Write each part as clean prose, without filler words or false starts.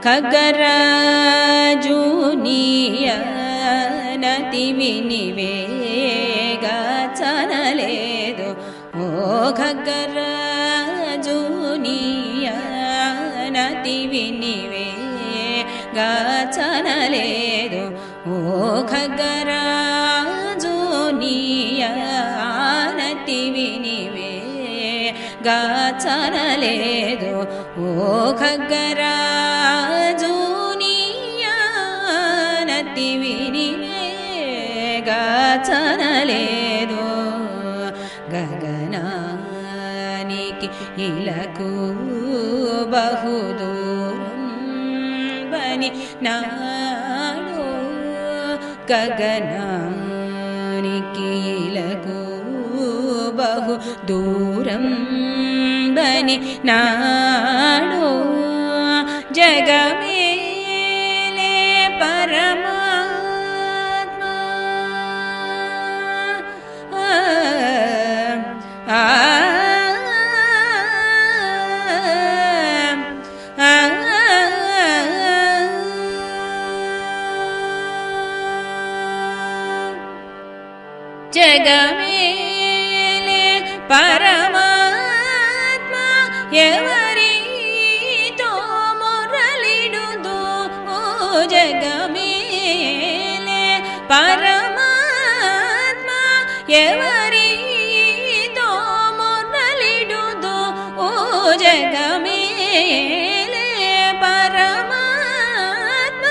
ఖగరాజునియనతి వినివేగచనలేదు ఓ ఖగరాజునియనతి వినివేగచనలేదు ఓ ఖగరాజునియనతి వినివేగచనలేదు ఓ ఖగరాజునియనతి వినివేగచనలేదు గగనానికి ఇలకు బహుదూరం బని నాడు గగనానికి ఇలకు బహు దూరం బని నాడు జగమేలే పరమాత్మ జగమేలే పరమాత్మ ఎవరితో మురళిడుదు జగమేలే పరమాత్మ ఎవరితో మురళిడుదు జగమేలే పరమాత్మ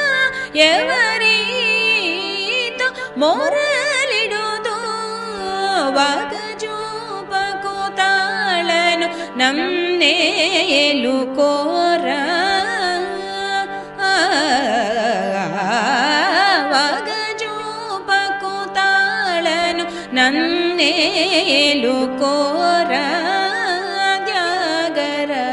ఎవరితో మురళిడుదు వగజూపకు తాళను నన్నేలు కోరా వగజూపకు తాళను నన్నేలు కోరా త్యాగరాజనుతని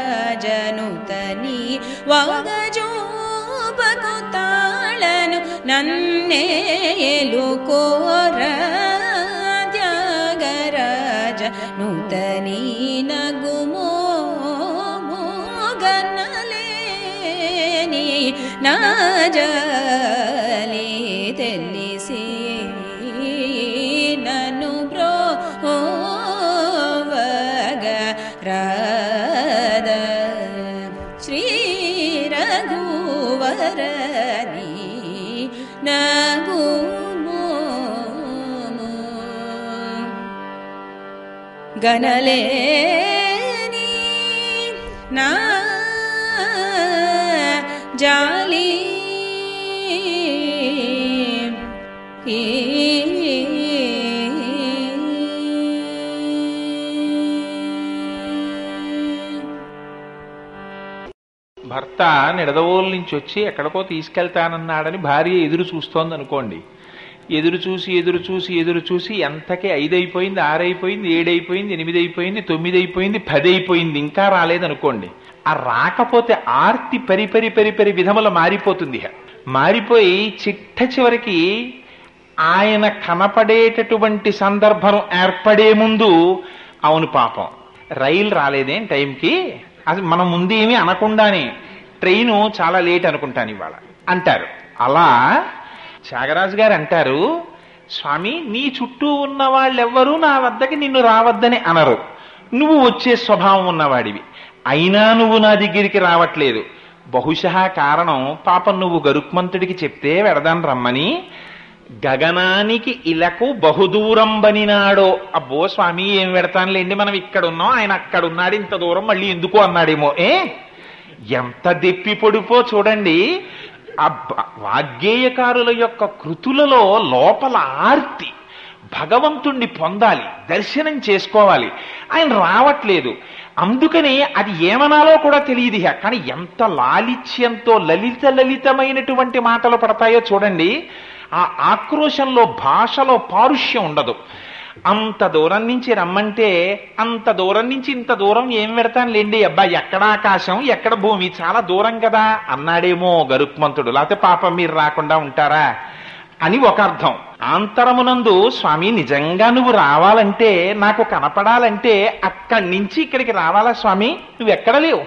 వగజూపకు తాళను నన్నేలు కోరా నూతనీ నగుమో గన్నలేని నాజలి తెలిసి నన్ను బ్రోవగ రాధ శ్రీ రఘువరని నగు గనలేని నా జాలి భర్త నిడదవోలు నుంచి వచ్చి ఎక్కడికో తీసుకెళ్తానన్నాడని భార్య ఎదురు చూస్తోంది అనుకోండి. ఎదురు చూసి ఎంతకి 5 అయిపోయింది, 6 అయిపోయింది, 7 అయిపోయింది, 8 అయిపోయింది, 9 అయిపోయింది, 10 అయిపోయింది, ఇంకా రాలేదనుకోండి. ఆ రాకపోతే ఆర్తి పరిపరి విధముల మారిపోతుంది. మారిపోయి చిట్ట చివరికి ఆయన కనపడేటటువంటి సందర్భం ఏర్పడే ముందు అవును పాపం రైలు రాలేదేం టైంకి, అసలు మనం ముందు ఏమీ అనకుండానే ట్రైను చాలా లేట్ అనుకుంటాను ఇవాళ అంటారు. అలా త్యాగరాజు గారు అంటారు, స్వామి నీ చుట్టూ ఉన్న వాళ్ళెవ్వరూ నా వద్దకి నిన్ను రావద్దని అనరు. నువ్వు వచ్చే స్వభావం ఉన్నవాడివి, అయినా నువ్వు నా దగ్గరికి రావట్లేదు. బహుశా కారణం పాపం నువ్వు గరుక్మంతుడికి చెప్తే వెడదాన్ని రమ్మని. గగనానికి ఇలకు బహుదూరం బనినాడో. అబ్బో స్వామి ఏం పెడతానులేండి, మనం ఇక్కడ ఉన్నాం, ఆయన అక్కడ ఉన్నాడు, ఇంత దూరం మళ్ళీ ఎందుకు అన్నాడేమో. ఎంత దెప్పి పొడిపో చూడండి. ఆ వాగ్గేయకారుల యొక్క కృతులలో లోపల ఆర్తి, భగవంతుణ్ణి పొందాలి, దర్శనం చేసుకోవాలి, ఆయన రావట్లేదు. అందుకని అది ఏమనాలో కూడా తెలియదు. కానీ ఎంత లాలిత్యంతో లలితమైనటువంటి మాటలు పడతాయో చూడండి. ఆ ఆక్రోశంలో భాషలో పారుష్యం ఉండదు. అంత దూరం నుంచి రమ్మంటే అంత దూరం నుంచి ఇంత దూరం ఏం పెడతాను లేండి, అబ్బా ఎక్కడ ఆకాశం ఎక్కడ భూమి, చాలా దూరం కదా అన్నాడేమో గరుక్మంతుడు. లేకపోతే పాపం మీరు రాకుండా ఉంటారా అని ఒక అర్థం. ఆంతరమునందు స్వామి నిజంగా నువ్వు రావాలంటే, నాకు కనపడాలంటే అక్కడి నుంచి ఇక్కడికి రావాలా స్వామి, నువ్వెక్కడ లేవు,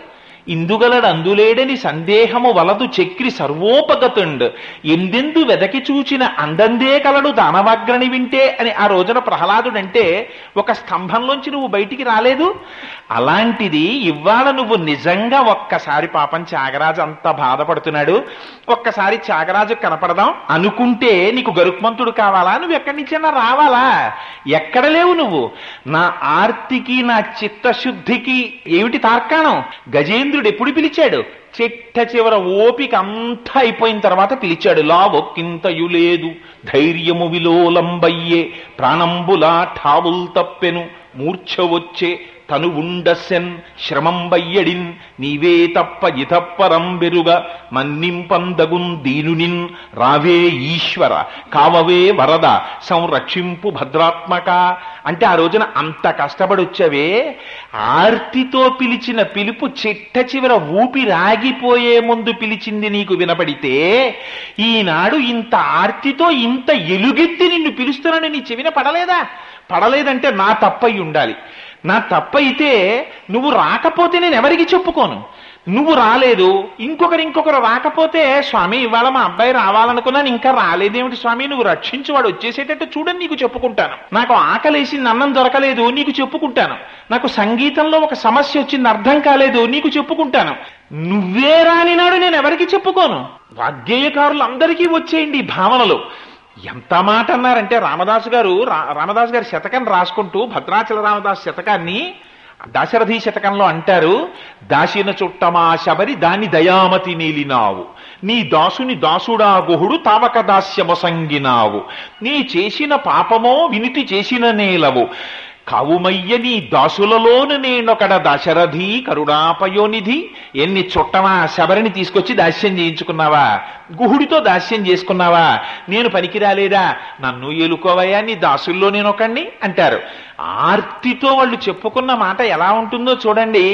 ఇందుగలడు అందులేడని సందేహము వలదు చక్రి సర్వోపగతుండు ఎందెందు వెదకి చూచిన అందందే కలడు దానవాగ్రని వింటే అని ఆ రోజున ప్రహ్లాదుడంటే ఒక స్తంభంలోంచి నువ్వు బయటికి రాలేదు. అలాంటిది ఇవాళ నువ్వు నిజంగా ఒక్కసారి పాపం త్యాగరాజు అంత బాధపడుతున్నాడు, ఒక్కసారి త్యాగరాజు కనపడదాం అనుకుంటే నీకు గరుక్మంతుడు కావాలా? నువ్వు ఎక్కడి నుంచైనా రావాలా? ఎక్కడ లేవు నువ్వు. నా ఆర్తికి నా చిత్తశుద్ధికి ఏమిటి తార్కాణం? గజేంద్రుడు ఎప్పుడు పిలిచాడు? చిట్ట చివర ఓపిక అంతా అయిపోయిన తర్వాత పిలిచాడు. లావొక్కింతయు లేదు ధైర్యము విలోలంబయ్యే ప్రాణంబులా ఠావుల్ తప్పెను మూర్ఛ వచ్చే తను ఉండసెన్ శ్రమంబయ్యడిన్ నీవే తప్ప ఇతప్పరం బెరుగ మన్నింపందగున్ దీనునిన్ రావే ఈశ్వర కావవే వరద సంరక్షింపు భద్రాత్మక అంటే ఆ రోజున అంత కష్టపడి వచ్చావే. ఆర్తితో పిలిచిన పిలుపు చిట్ట చివర ఊపిరాగిపోయే ముందు పిలిచింది నీకు వినపడితే ఈనాడు ఇంత ఆర్తితో ఇంత ఎలుగెత్తి నిన్ను పిలుస్తున్నాను నీ చెవిన పడలేదా? పడలేదంటే నా తప్పయి ఉండాలి. నా తప్పైతే నువ్వు రాకపోతే నేను ఎవరికి చెప్పుకోను. నువ్వు రాలేదు, ఇంకొకరు రాకపోతే స్వామి ఇవాళ మా అబ్బాయి రావాలనుకున్నాను ఇంకా రాలేదేమిటి స్వామి, నువ్వు రక్షించు వాడు వచ్చేసేటట్టు చూడని నీకు చెప్పుకుంటాను. నాకు ఆకలేసింది అన్నం దొరకలేదు నీకు చెప్పుకుంటాను. నాకు సంగీతంలో ఒక సమస్య వచ్చింది అర్థం కాలేదు నీకు చెప్పుకుంటాను. నువ్వే రానినాడు నేను ఎవరికి చెప్పుకోను. వాగ్గేయకారులు అందరికీ వచ్చేయండి ఈ భావనలు. ఎంత మాట అన్నారంటే రామదాసు గారి శతకం రాసుకుంటూ భద్రాచల రామదాసు శతకాన్ని దాశరథి శతకంలో అంటారు, దాసిన చుట్టమా శబరి దాని దయామతి నీలినావు నీ దాసుని దాసుడా గుహుడు తావక దాస్యమొసంగినావు నీ చేసిన పాపమో వినితి చేసిన నేలవు కావుమయ్య నీ దాసులలోను నేనొకడ దశరథి కరుణాపయోనిధి. ఎన్ని చుట్టమా శబరిని తీసుకొచ్చి దాస్యం చేయించుకున్నావా, గుహుడితో దాస్యం చేసుకున్నావా, నేను పనికి రాలేదా, నన్ను ఏలుకోవయ్యా నీ దాసుల్లో నేనొకడిని అంటారు. ఆర్తితో వాళ్ళు చెప్పుకున్న మాట ఎలా ఉంటుందో చూడండి.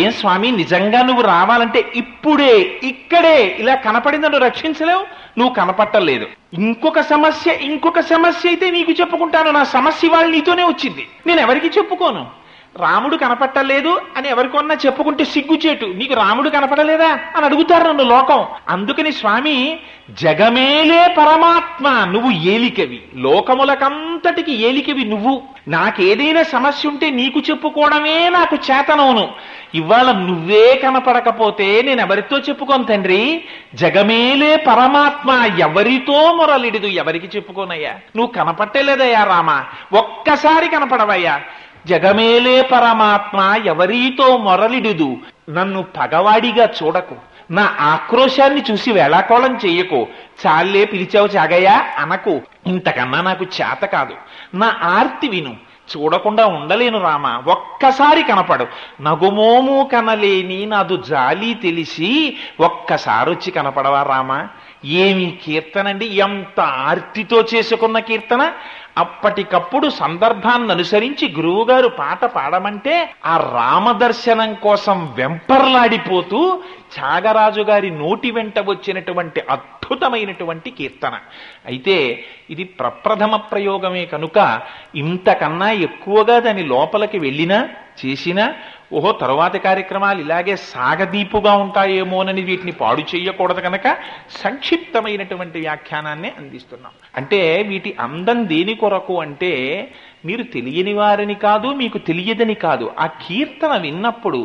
ఏం స్వామి నిజంగా నువ్వు రావాలంటే ఇప్పుడే ఇక్కడే ఇలా కనపడింది నువ్వు రక్షించలేవు, నువ్వు కనపట్టలేదు. ఇంకొక సమస్య అయితే నీకు చెప్పుకుంటాను. నా సమస్య వాళ్ళు నీతోనే వచ్చింది, నేను ఎవరికి చెప్పుకోను. రాముడు కనపట్టలేదు అని ఎవరికొన్నా చెప్పుకుంటే సిగ్గుచేటు, నీకు రాముడు కనపడలేదా అని అడుగుతారు నన్ను లోకం. అందుకని స్వామి జగమేలే పరమాత్మ నువ్వు ఏలికవి, లోకములకంతటికి ఏలికవి నువ్వు. నాకేదైనా సమస్య ఉంటే నీకు చెప్పుకోవడమే నాకు చేతనవును. ఇవాళ నువ్వే కనపడకపోతే నేను ఎవరితో చెప్పుకోను తండ్రి. జగమేలే పరమాత్మ ఎవరితో మొరలిడిదు, ఎవరికి చెప్పుకోనయ్యా. నువ్వు కనపట్టలేదయ్యా రామ, ఒక్కసారి కనపడవయ్యా. జగమేలే పరమాత్మ ఎవరితో మొరలిడుదు, నన్ను పగవాడిగా చూడకు, నా ఆక్రోశాన్ని చూసి వేళాకోళం చెయ్యకు, చాలే పిలిచావు చాగయ్యా అనకు, ఇంతకన్నా నాకు చేత కాదు, నా ఆర్తి విను, చూడకుండా ఉండలేను రామ, ఒక్కసారి కనపడు, నగుమోము కనలేని నాదు జాలి తెలిసి ఒక్కసారి వచ్చి కనపడవా రామ. ఏమి కీర్తనండి, ఎంత ఆర్తితో చేసుకున్న కీర్తన. అప్పటికప్పుడు సందర్భాన్ని అనుసరించి గురువుగారు పాట పాడమంటే ఆ రామదర్శనం కోసం వెంపర్లాడిపోతూ త్యాగరాజు గారి నోటి వెంట వచ్చినటువంటి అద్భుతమైనటువంటి కీర్తన. అయితే ఇది ప్రప్రథమ ప్రయోగమే కనుక ఇంతకన్నా ఎక్కువగా దాని లోపలికి వెళ్ళినా చేసినా ఓహో తరువాతి కార్యక్రమాలు ఇలాగే సాగదీపుగా ఉంటాయేమోనని వీటిని పాడు చేయకూడదు కనుక సంక్షిప్తమైనటువంటి వ్యాఖ్యానాన్ని అందిస్తున్నాం. అంటే వీటి అందం దేని కొరకు అంటే మీరు తెలియని వారిని కాదు, మీకు తెలియదని కాదు, ఆ కీర్తన విన్నప్పుడు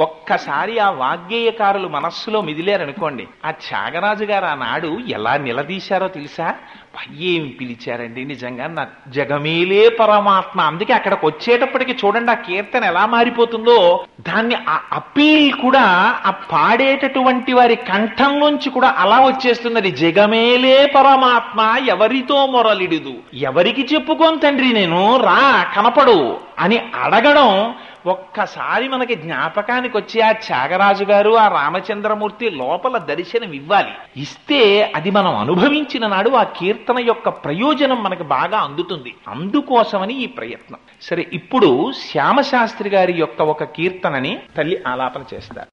ఒక్కసారి ఆ వాగ్గేయకారులు మనస్సులో మిదిలేరనుకోండి, ఆ త్యాగరాజు గారు ఆనాడు ఎలా నిలదీశారో తెలుసా? ఏం పిలిచారండి నిజంగా, నా జగమేలే పరమాత్మ. అందుకే అక్కడికి వచ్చేటప్పటికి చూడండి ఆ కీర్తన ఎలా మారిపోతుందో. దాన్ని ఆ అపీల్ కూడా ఆ పాడేటటువంటి వారి కంఠం నుంచి కూడా అలా వచ్చేస్తున్నది. జగమేలే పరమాత్మ ఎవరితో మొరలిడుదు, ఎవరికి చెప్పుకోను తండ్రి నేను, రా కనపడు అని అడగడం ఒక్కసారి మనకి జ్ఞాపకానికి వచ్చి ఆ త్యాగరాజు గారు ఆ రామచంద్రమూర్తి లోపల దర్శనం ఇవ్వాలి. ఇస్తే అది మనం అనుభవించిన నాడు ఆ కీర్తన యొక్క ప్రయోజనం మనకు బాగా అందుతుంది. అందుకోసమని ఈ ప్రయత్నం. సరే, ఇప్పుడు శ్యామశాస్త్రి గారి యొక్క ఒక కీర్తనని తల్లి ఆలాపన చేస్తారు.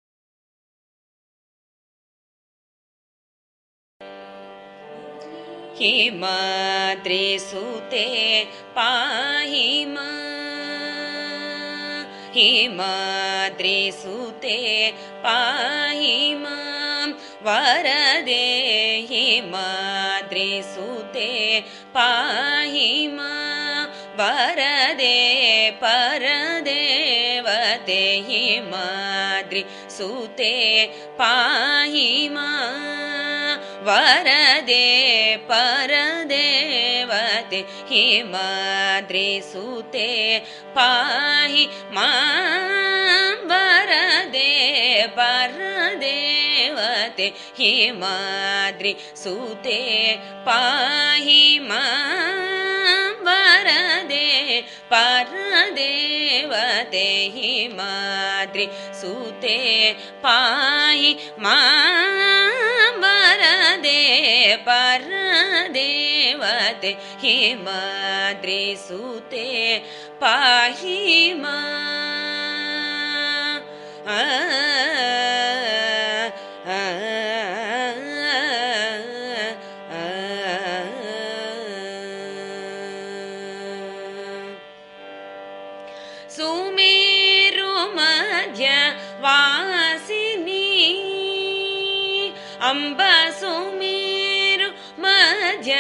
హిమాద్రి సుతే పాహి మా हिमाद्रिसुते पाहि मां वरदे हिमाद्रिसुते पाहि मां वरदे परदेवते हिमाद्रिसुते पाहि मां वरदे परदेवते हिमाद्रिसुते पाहि मां वरदे परदेवते हिमाद्रिसुते पाहि मां वरदे परदेवते हिमाद्रिसुते पाहि मां वरदे परदेवते हिमाद्रिसुते पाहि सुमेरु मध्य वासिनी अम्ब सुमेरु मध्य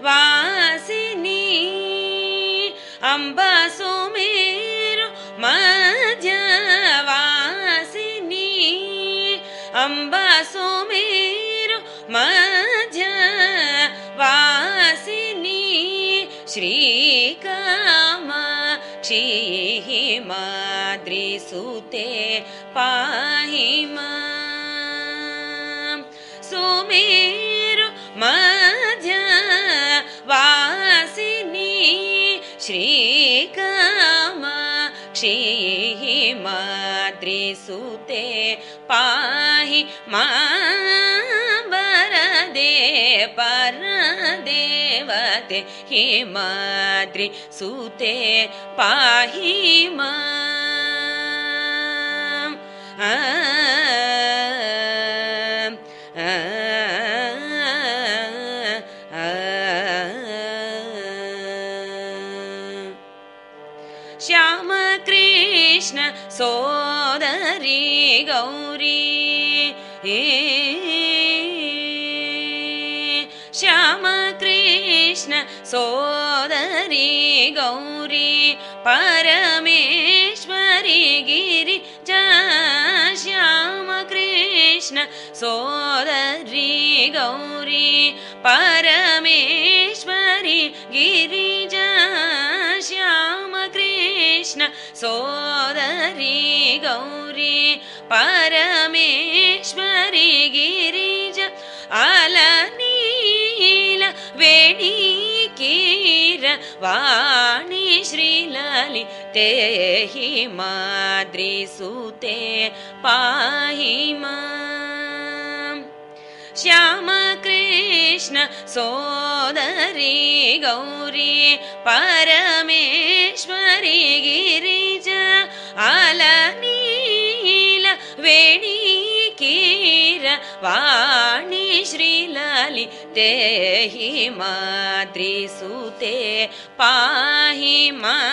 वासिनी अम्ब सुमेरु मध्य वासिनी अम्ब सुमेरु मध्य वासिनी श्रीकामाक्षी हिमाद्रिसुते पाहि मां सुमेरु मध्य वासिनी श्रीकामाक्षी हिमाद्रिसुते पाहि मां वरदे परदेवते हिमाद्रिसुते पाहि मां श्याम कृष्ण सोदरी गौरी श्याम कृष्ण सोदरी गौरी परमेश्वरी गिरिजा श्याम कृष्ण सोदरी गौरी परमेश्वरी गिरिजा श्याम कृष्ण सोदरी गौरी परमेश्वरी गिरिजा अलनील वेणीकीर वाणी श्रीललिते हिमाद्रिसुते पाहि मां श्याम कृष्ण सोदरी गौरी परमेश्वरी गिरिजा अलनील वेणीकीर वाणी श्रीललिते हिमाद्रिसुते पाहि मां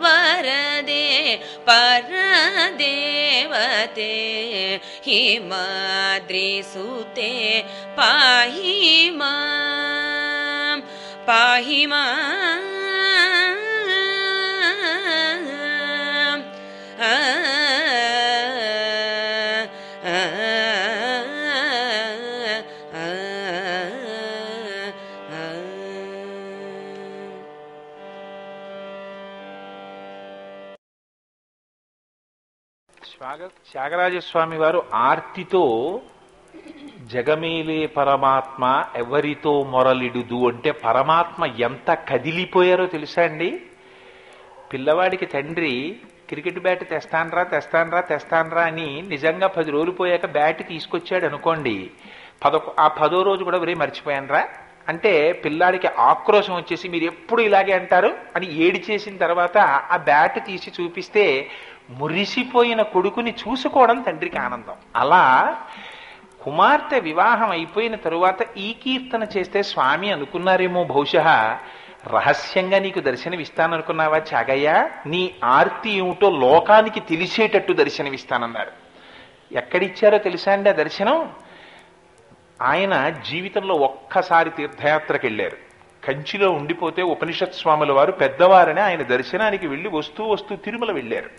वरदे परदेवते हिमाद्रिसुते पाहि मां पाहि मां త్యాగరాజస్వామి వారు ఆర్తితో జగమేలే పరమాత్మ ఎవరితో మొరలిడుదు అంటే పరమాత్మ ఎంత కదిలిపోయారో తెలుసా అండి. పిల్లవాడికి తండ్రి క్రికెట్ బ్యాట్ తెస్తాన్రా అని నిజంగా 10 రోజులు పోయాక బ్యాట్ తీసుకొచ్చాడు అనుకోండి, ఆ 10వ రోజు కూడా ఒరే మర్చిపోయానరా అంటే పిల్లాడికి ఆక్రోశం వచ్చేసి మీరు ఎప్పుడు ఇలాగే అంటారు అని ఏడి చేసిన తర్వాత ఆ బ్యాట్ తీసి చూపిస్తే మురిసిపోయిన కొడుకుని చూసుకోవడం తండ్రికి ఆనందం. అలా కుమార్తె వివాహం అయిపోయిన తరువాత ఈ కీర్తన చేస్తే స్వామి అనుకున్నారేమో బహుశా రహస్యంగా నీకు దర్శనమిస్తాననుకున్నావా చాగయ్య? నీ ఆర్తి ఏమిటో లోకానికి తెలిసేటట్టు దర్శనమిస్తానన్నారు. ఎక్కడిచ్చారో తెలుసా అండి ఆ దర్శనం? ఆయన జీవితంలో ఒక్కసారి తీర్థయాత్రకు వెళ్ళారు. కంచిలో ఉండిపోతే ఉపనిషత్ స్వాముల వారు పెద్దవారని ఆయన దర్శనానికి వెళ్ళి వస్తూ తిరుమల వెళ్ళారు.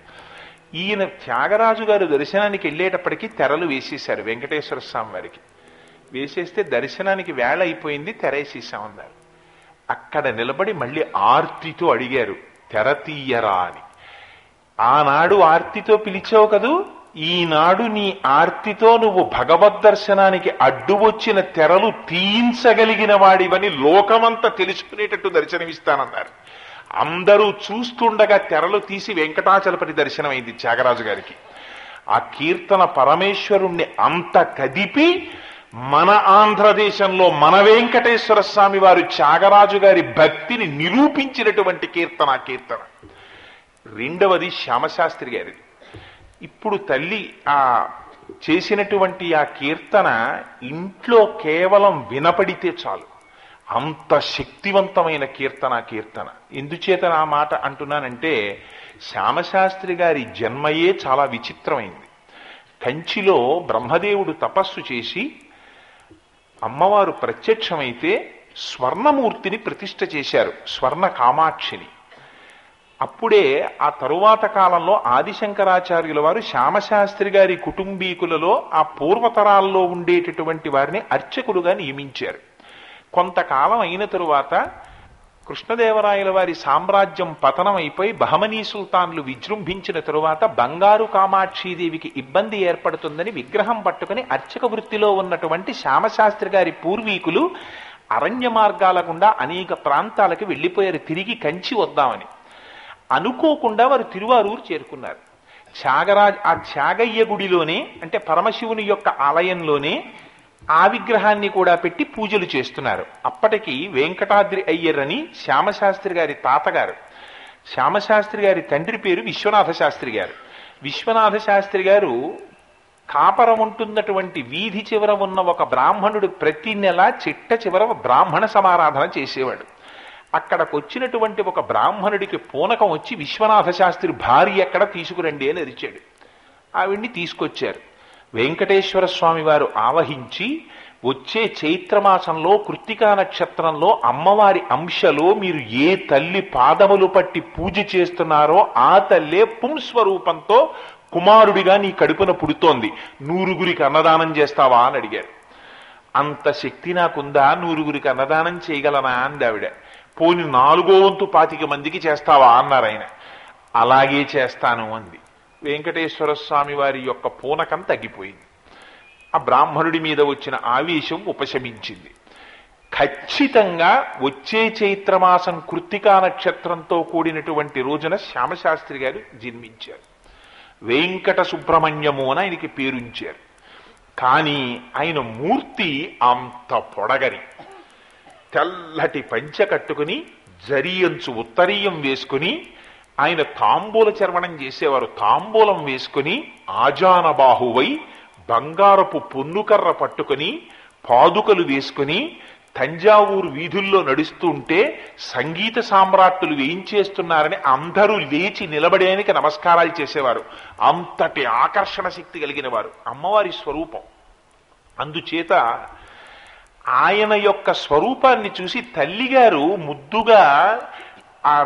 ఈయన త్యాగరాజు గారు దర్శనానికి వెళ్ళేటప్పటికీ తెరలు వేసేశారు వెంకటేశ్వర స్వామి వారికి. వేసేస్తే దర్శనానికి వేళ అయిపోయింది, తెరేసేసామన్నారు. అక్కడ నిలబడి మళ్ళీ ఆర్తితో అడిగారు, తెర తీయరా అని. ఆనాడు ఆర్తితో పిలిచావు కదూ, ఈనాడు నీ ఆర్తితో నువ్వు భగవద్ దర్శనానికి అడ్డు వచ్చిన తెరలు తీయించగలిగిన వాడివని లోకమంతా తెలుసుకునేటట్టు దర్శనమిస్తానన్నారు. అందరూ చూస్తుండగా తెరలు తీసి వెంకటాచలపతి దర్శనమైంది త్యాగరాజు గారికి. ఆ కీర్తన పరమేశ్వరుణ్ణి అంత కదిపి మన ఆంధ్రదేశంలో మన వెంకటేశ్వర స్వామి వారు త్యాగరాజు గారి భక్తిని నిరూపించినటువంటి కీర్తన. రెండవది శ్యామశాస్త్రి గారిది. ఇప్పుడు తల్లి ఆ చేసినటువంటి ఆ కీర్తన ఇంట్లో కేవలం వినపడితే చాలు, అంత శక్తివంతమైన కీర్తన. ఎందుచేత ఆ మాట అంటున్నానంటే, శ్యామశాస్త్రి గారి జన్మయే చాలా విచిత్రమైంది. కంచిలో బ్రహ్మదేవుడు తపస్సు చేసి అమ్మవారు ప్రత్యక్షమైతే స్వర్ణమూర్తిని ప్రతిష్ఠ చేశారు, స్వర్ణ కామాక్షిని. అప్పుడే ఆ తరువాత కాలంలో ఆదిశంకరాచార్యుల వారు శ్యామశాస్త్రి గారి కుటుంబీకులలో ఆ పూర్వతరాల్లో ఉండేటటువంటి వారిని అర్చకులుగా నియమించారు. కొంతకాలం అయిన తరువాత కృష్ణదేవరాయల వారి సామ్రాజ్యం పతనం అయిపోయి బహమనీ సుల్తాన్లు విజృంభించిన తరువాత బంగారు కామాక్షీదేవికి ఇబ్బంది ఏర్పడుతుందని విగ్రహం పట్టుకుని అర్చక వృత్తిలో ఉన్నటువంటి శ్యామశాస్త్రి గారి పూర్వీకులు అరణ్య మార్గాల గుండా అనేక ప్రాంతాలకు వెళ్లిపోయారు, తిరిగి కంచి వద్దామని. అనుకోకుండా వారు తిరువారూరు చేరుకున్నారు. ఆ త్యాగయ్య గుడిలోనే, అంటే పరమశివుని యొక్క ఆలయంలోనే ఆ విగ్రహాన్ని కూడా పెట్టి పూజలు చేస్తున్నారు. అప్పటికి వెంకటాద్రి అయ్యర్ అని శ్యామశాస్త్రి గారి తాతగారు. శ్యామశాస్త్రి గారి తండ్రి పేరు విశ్వనాథ శాస్త్రి గారు. విశ్వనాథ శాస్త్రి గారు కాపరం ఉంటున్నటువంటి వీధి చివర ఉన్న ఒక బ్రాహ్మణుడు ప్రతి నెల చిట్ట చివర బ్రాహ్మణ సమారాధన చేసేవాడు. అక్కడికి వచ్చినటువంటి ఒక బ్రాహ్మణుడికి పూనకం వచ్చి విశ్వనాథ శాస్త్రి భార్య ఎక్కడ తీసుకురండి అని అరిచాడు. ఆవిడ్ని తీసుకొచ్చారు. వెంకటేశ్వర స్వామి వారు ఆవహించి వచ్చే చైత్రమాసంలో కృత్తికా నక్షత్రంలో అమ్మవారి అంశలో మీరు ఏ తల్లి పాదములు పట్టి పూజ చేస్తున్నారో ఆ తల్లే పుంస్వరూపంతో కుమారుడిగా నీ కడుపున పుడుతోంది, 100 అన్నదానం చేస్తావా అని అడిగారు. అంత శక్తి నాకుందా, 100 అన్నదానం చేయగలనా అంది ఆవిడ. పోని 4వ వంతు 25 మందికి చేస్తావా అన్నారు ఆయన. అలాగే చేస్తాను అంది. వెంకటేశ్వర స్వామి వారి యొక్క పూనకం తగ్గిపోయింది. ఆ బ్రాహ్మణుడి మీద వచ్చిన ఆవేశం ఉపశమించింది. ఖచ్చితంగా వచ్చే చైత్రమాసం కృత్తికా నక్షత్రంతో కూడినటువంటి రోజున శ్యామశాస్త్రి గారు జన్మించారు. వెంకట సుబ్రహ్మణ్యము అని ఆయనకి పేరుంచారు. కానీ ఆయన మూర్తి అంత పొడగని, తెల్లటి పంచె కట్టుకుని జరియంచు ఉత్తరీయం వేసుకుని ఆయన తాంబూల చర్వణం చేసేవారు. తాంబూలం వేసుకుని ఆజానబాహువై బంగారపు పొన్నుకర్ర పట్టుకుని పాదుకలు వేసుకుని తంజావూరు వీధుల్లో నడుస్తూ ఉంటే సంగీత సామ్రాట్టులు వేయించేస్తున్నారని అందరూ లేచి నిలబడేందుకు నమస్కారాలు చేసేవారు. అంతటి ఆకర్షణ శక్తి కలిగిన వారు అమ్మవారి స్వరూపం. అందుచేత ఆయన యొక్క స్వరూపాన్ని చూసి తల్లిగారు ముద్దుగా ఆ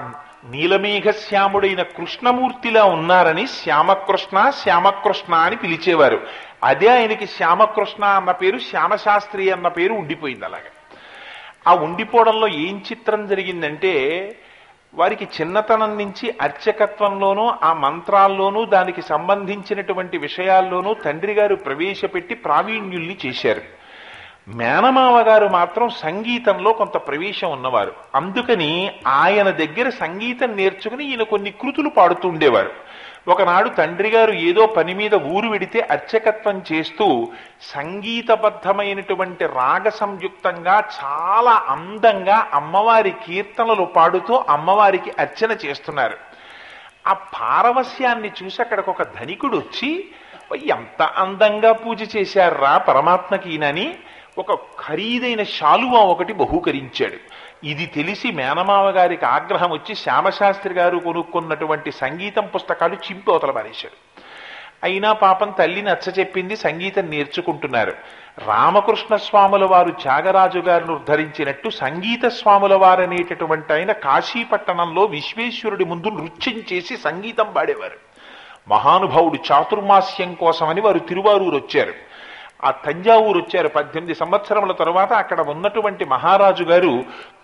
నీలమేఘశ్యాముడైన కృష్ణమూర్తిలా ఉన్నారని శ్యామకృష్ణ అని పిలిచేవారు. అదే ఆయనకి శ్యామకృష్ణ అన్న పేరు, శ్యామశాస్త్రి అన్న పేరు ఉండిపోయింది. అలాగే ఆ ఉండిపోవడంలో ఏం చిత్రం జరిగిందంటే, వారికి చిన్నతనం నుంచి అర్చకత్వంలోనూ ఆ మంత్రాల్లోనూ దానికి సంబంధించినటువంటి విషయాల్లోనూ తండ్రి గారు ప్రవేశపెట్టి ప్రావీణ్యుల్ని చేశారు. మేనమామ గారు మాత్రం సంగీతంలో కొంత ప్రవేశం ఉన్నవారు. అందుకని ఆయన దగ్గర సంగీతం నేర్చుకుని ఈయన కొన్ని కృతులు పాడుతుండేవారు. ఒకనాడు తండ్రి గారు ఏదో పని మీద ఊరు వెడితే అర్చకత్వం చేస్తూ సంగీతబద్ధమైనటువంటి రాగ సంయుక్తంగా చాలా అందంగా అమ్మవారి కీర్తనలు పాడుతూ అమ్మవారికి అర్చన చేస్తున్నారు. ఆ పారవస్యాన్ని చూసి అక్కడికి ఒక ధనికుడు వచ్చి ఎంత అందంగా పూజ చేశారా పరమాత్మకినని ఒక ఖరీదైన శాలువా ఒకటి బహూకరించాడు. ఇది తెలిసి మేనమావ గారికి ఆగ్రహం వచ్చి శ్యామశాస్త్రి గారు కొనుక్కున్నటువంటి సంగీతం పుస్తకాలు చింపి అవతల పారేశాడు. అయినా పాపం తల్లి నచ్చ చెప్పింది, సంగీతం నేర్చుకుంటున్నారు. రామకృష్ణ స్వాముల వారు త్యాగరాజు గారిని ఉద్ధరించినట్టు సంగీత స్వాముల వారు అనేటటువంటి ఆయన కాశీపట్టణంలో విశ్వేశ్వరుడి ముందు నృత్యం చేసి సంగీతం పాడేవారు. మహానుభావుడు చాతుర్మాస్యం కోసమని వారు తిరువారూరు వచ్చారు. ఆ తంజావూరు వచ్చారు. 18 సంవత్సరముల తరువాత అక్కడ ఉన్నటువంటి మహారాజు గారు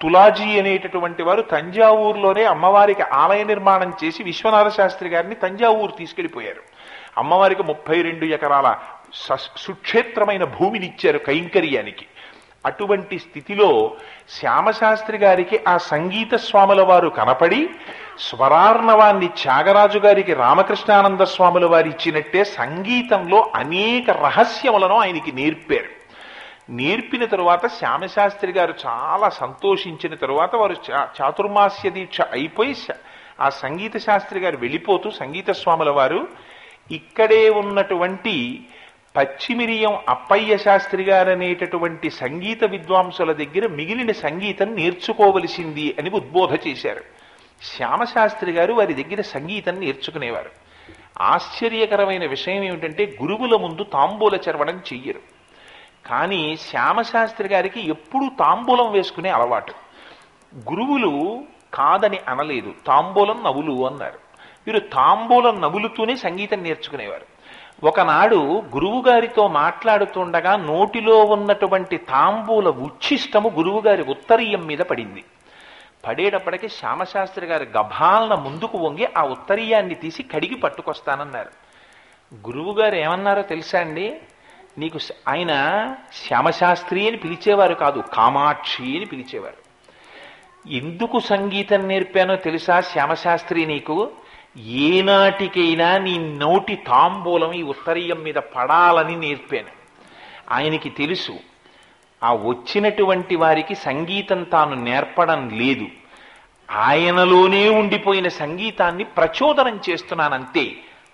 తులాజీ అనేటటువంటి వారు తంజావూరులోనే అమ్మవారికి ఆలయ నిర్మాణం చేసి విశ్వనాథ శాస్త్రి గారిని తంజావూరు తీసుకెళ్లిపోయారు. అమ్మవారికి 32 ఎకరాల సుక్షేత్రమైన భూమిని ఇచ్చారు కైంకర్యానికి. అటువంటి స్థితిలో శ్యామశాస్త్రి గారికి ఆ సంగీత స్వాముల వారు కనపడి స్వరార్ణవాన్ని త్యాగరాజు గారికి రామకృష్ణానంద స్వాముల వారు ఇచ్చినట్టే సంగీతంలో అనేక రహస్యములను ఆయనకి నేర్పారు. నేర్పిన తరువాత శ్యామశాస్త్రి గారు చాలా సంతోషించిన తరువాత వారు చాతుర్మాస్య దీక్ష అయిపోయి ఆ సంగీత శాస్త్రి గారు వెళ్ళిపోతూ సంగీత స్వాముల వారు ఇక్కడే ఉన్నటువంటి పచ్చిమిరియం అప్పయ్య శాస్త్రి గారు అనేటటువంటి సంగీత విద్వాంసుల దగ్గర మిగిలిన సంగీతం నేర్చుకోవలసింది అని ఉద్బోధ చేశారు. శ్యామశాస్త్రి గారు వారి దగ్గర సంగీతం నేర్చుకునేవారు. ఆశ్చర్యకరమైన విషయం ఏమిటంటే గురువుల ముందు తాంబూల చర్వణం చెయ్యరు. కానీ శ్యామశాస్త్రి గారికి ఎప్పుడూ తాంబూలం వేసుకునే అలవాటు. గురువులు కాదని అనలేదు, తాంబూలం నవ్వులు అన్నారు. వీరు తాంబూలం నవ్వులుతూనే సంగీతం నేర్చుకునేవారు. ఒకనాడు గురువుగారితో మాట్లాడుతుండగా నోటిలో ఉన్నటువంటి తాంబూల ఉచ్ఛిష్టము గురువుగారి ఉత్తరీయం మీద పడింది. పడేటప్పటికి శ్యామశాస్త్రి గారు గభాలన ముందుకు వంగి ఆ ఉత్తరీయాన్ని తీసి కడిగి పట్టుకొస్తానన్నారు. గురువుగారు ఏమన్నారో తెలుసా అండి? నీకు ఆయన శ్యామశాస్త్రి అని పిలిచేవారు కాదు, కామాక్షి అని పిలిచేవారు. ఎందుకు సంగీతం నేర్పానో తెలుసా శ్యామశాస్త్రి నీకు? ఏనాటికైనా నీ నోటి తాంబూలం ఈ ఉత్తరీయం మీద పడాలని నేర్పాను. ఆయనకి తెలుసు ఆ వచ్చినటువంటి వారికి సంగీతం తాను నేర్పడం లేదు, ఆయనలోనే ఉండిపోయిన సంగీతాన్ని ప్రచోదనం చేస్తున్నానంతే.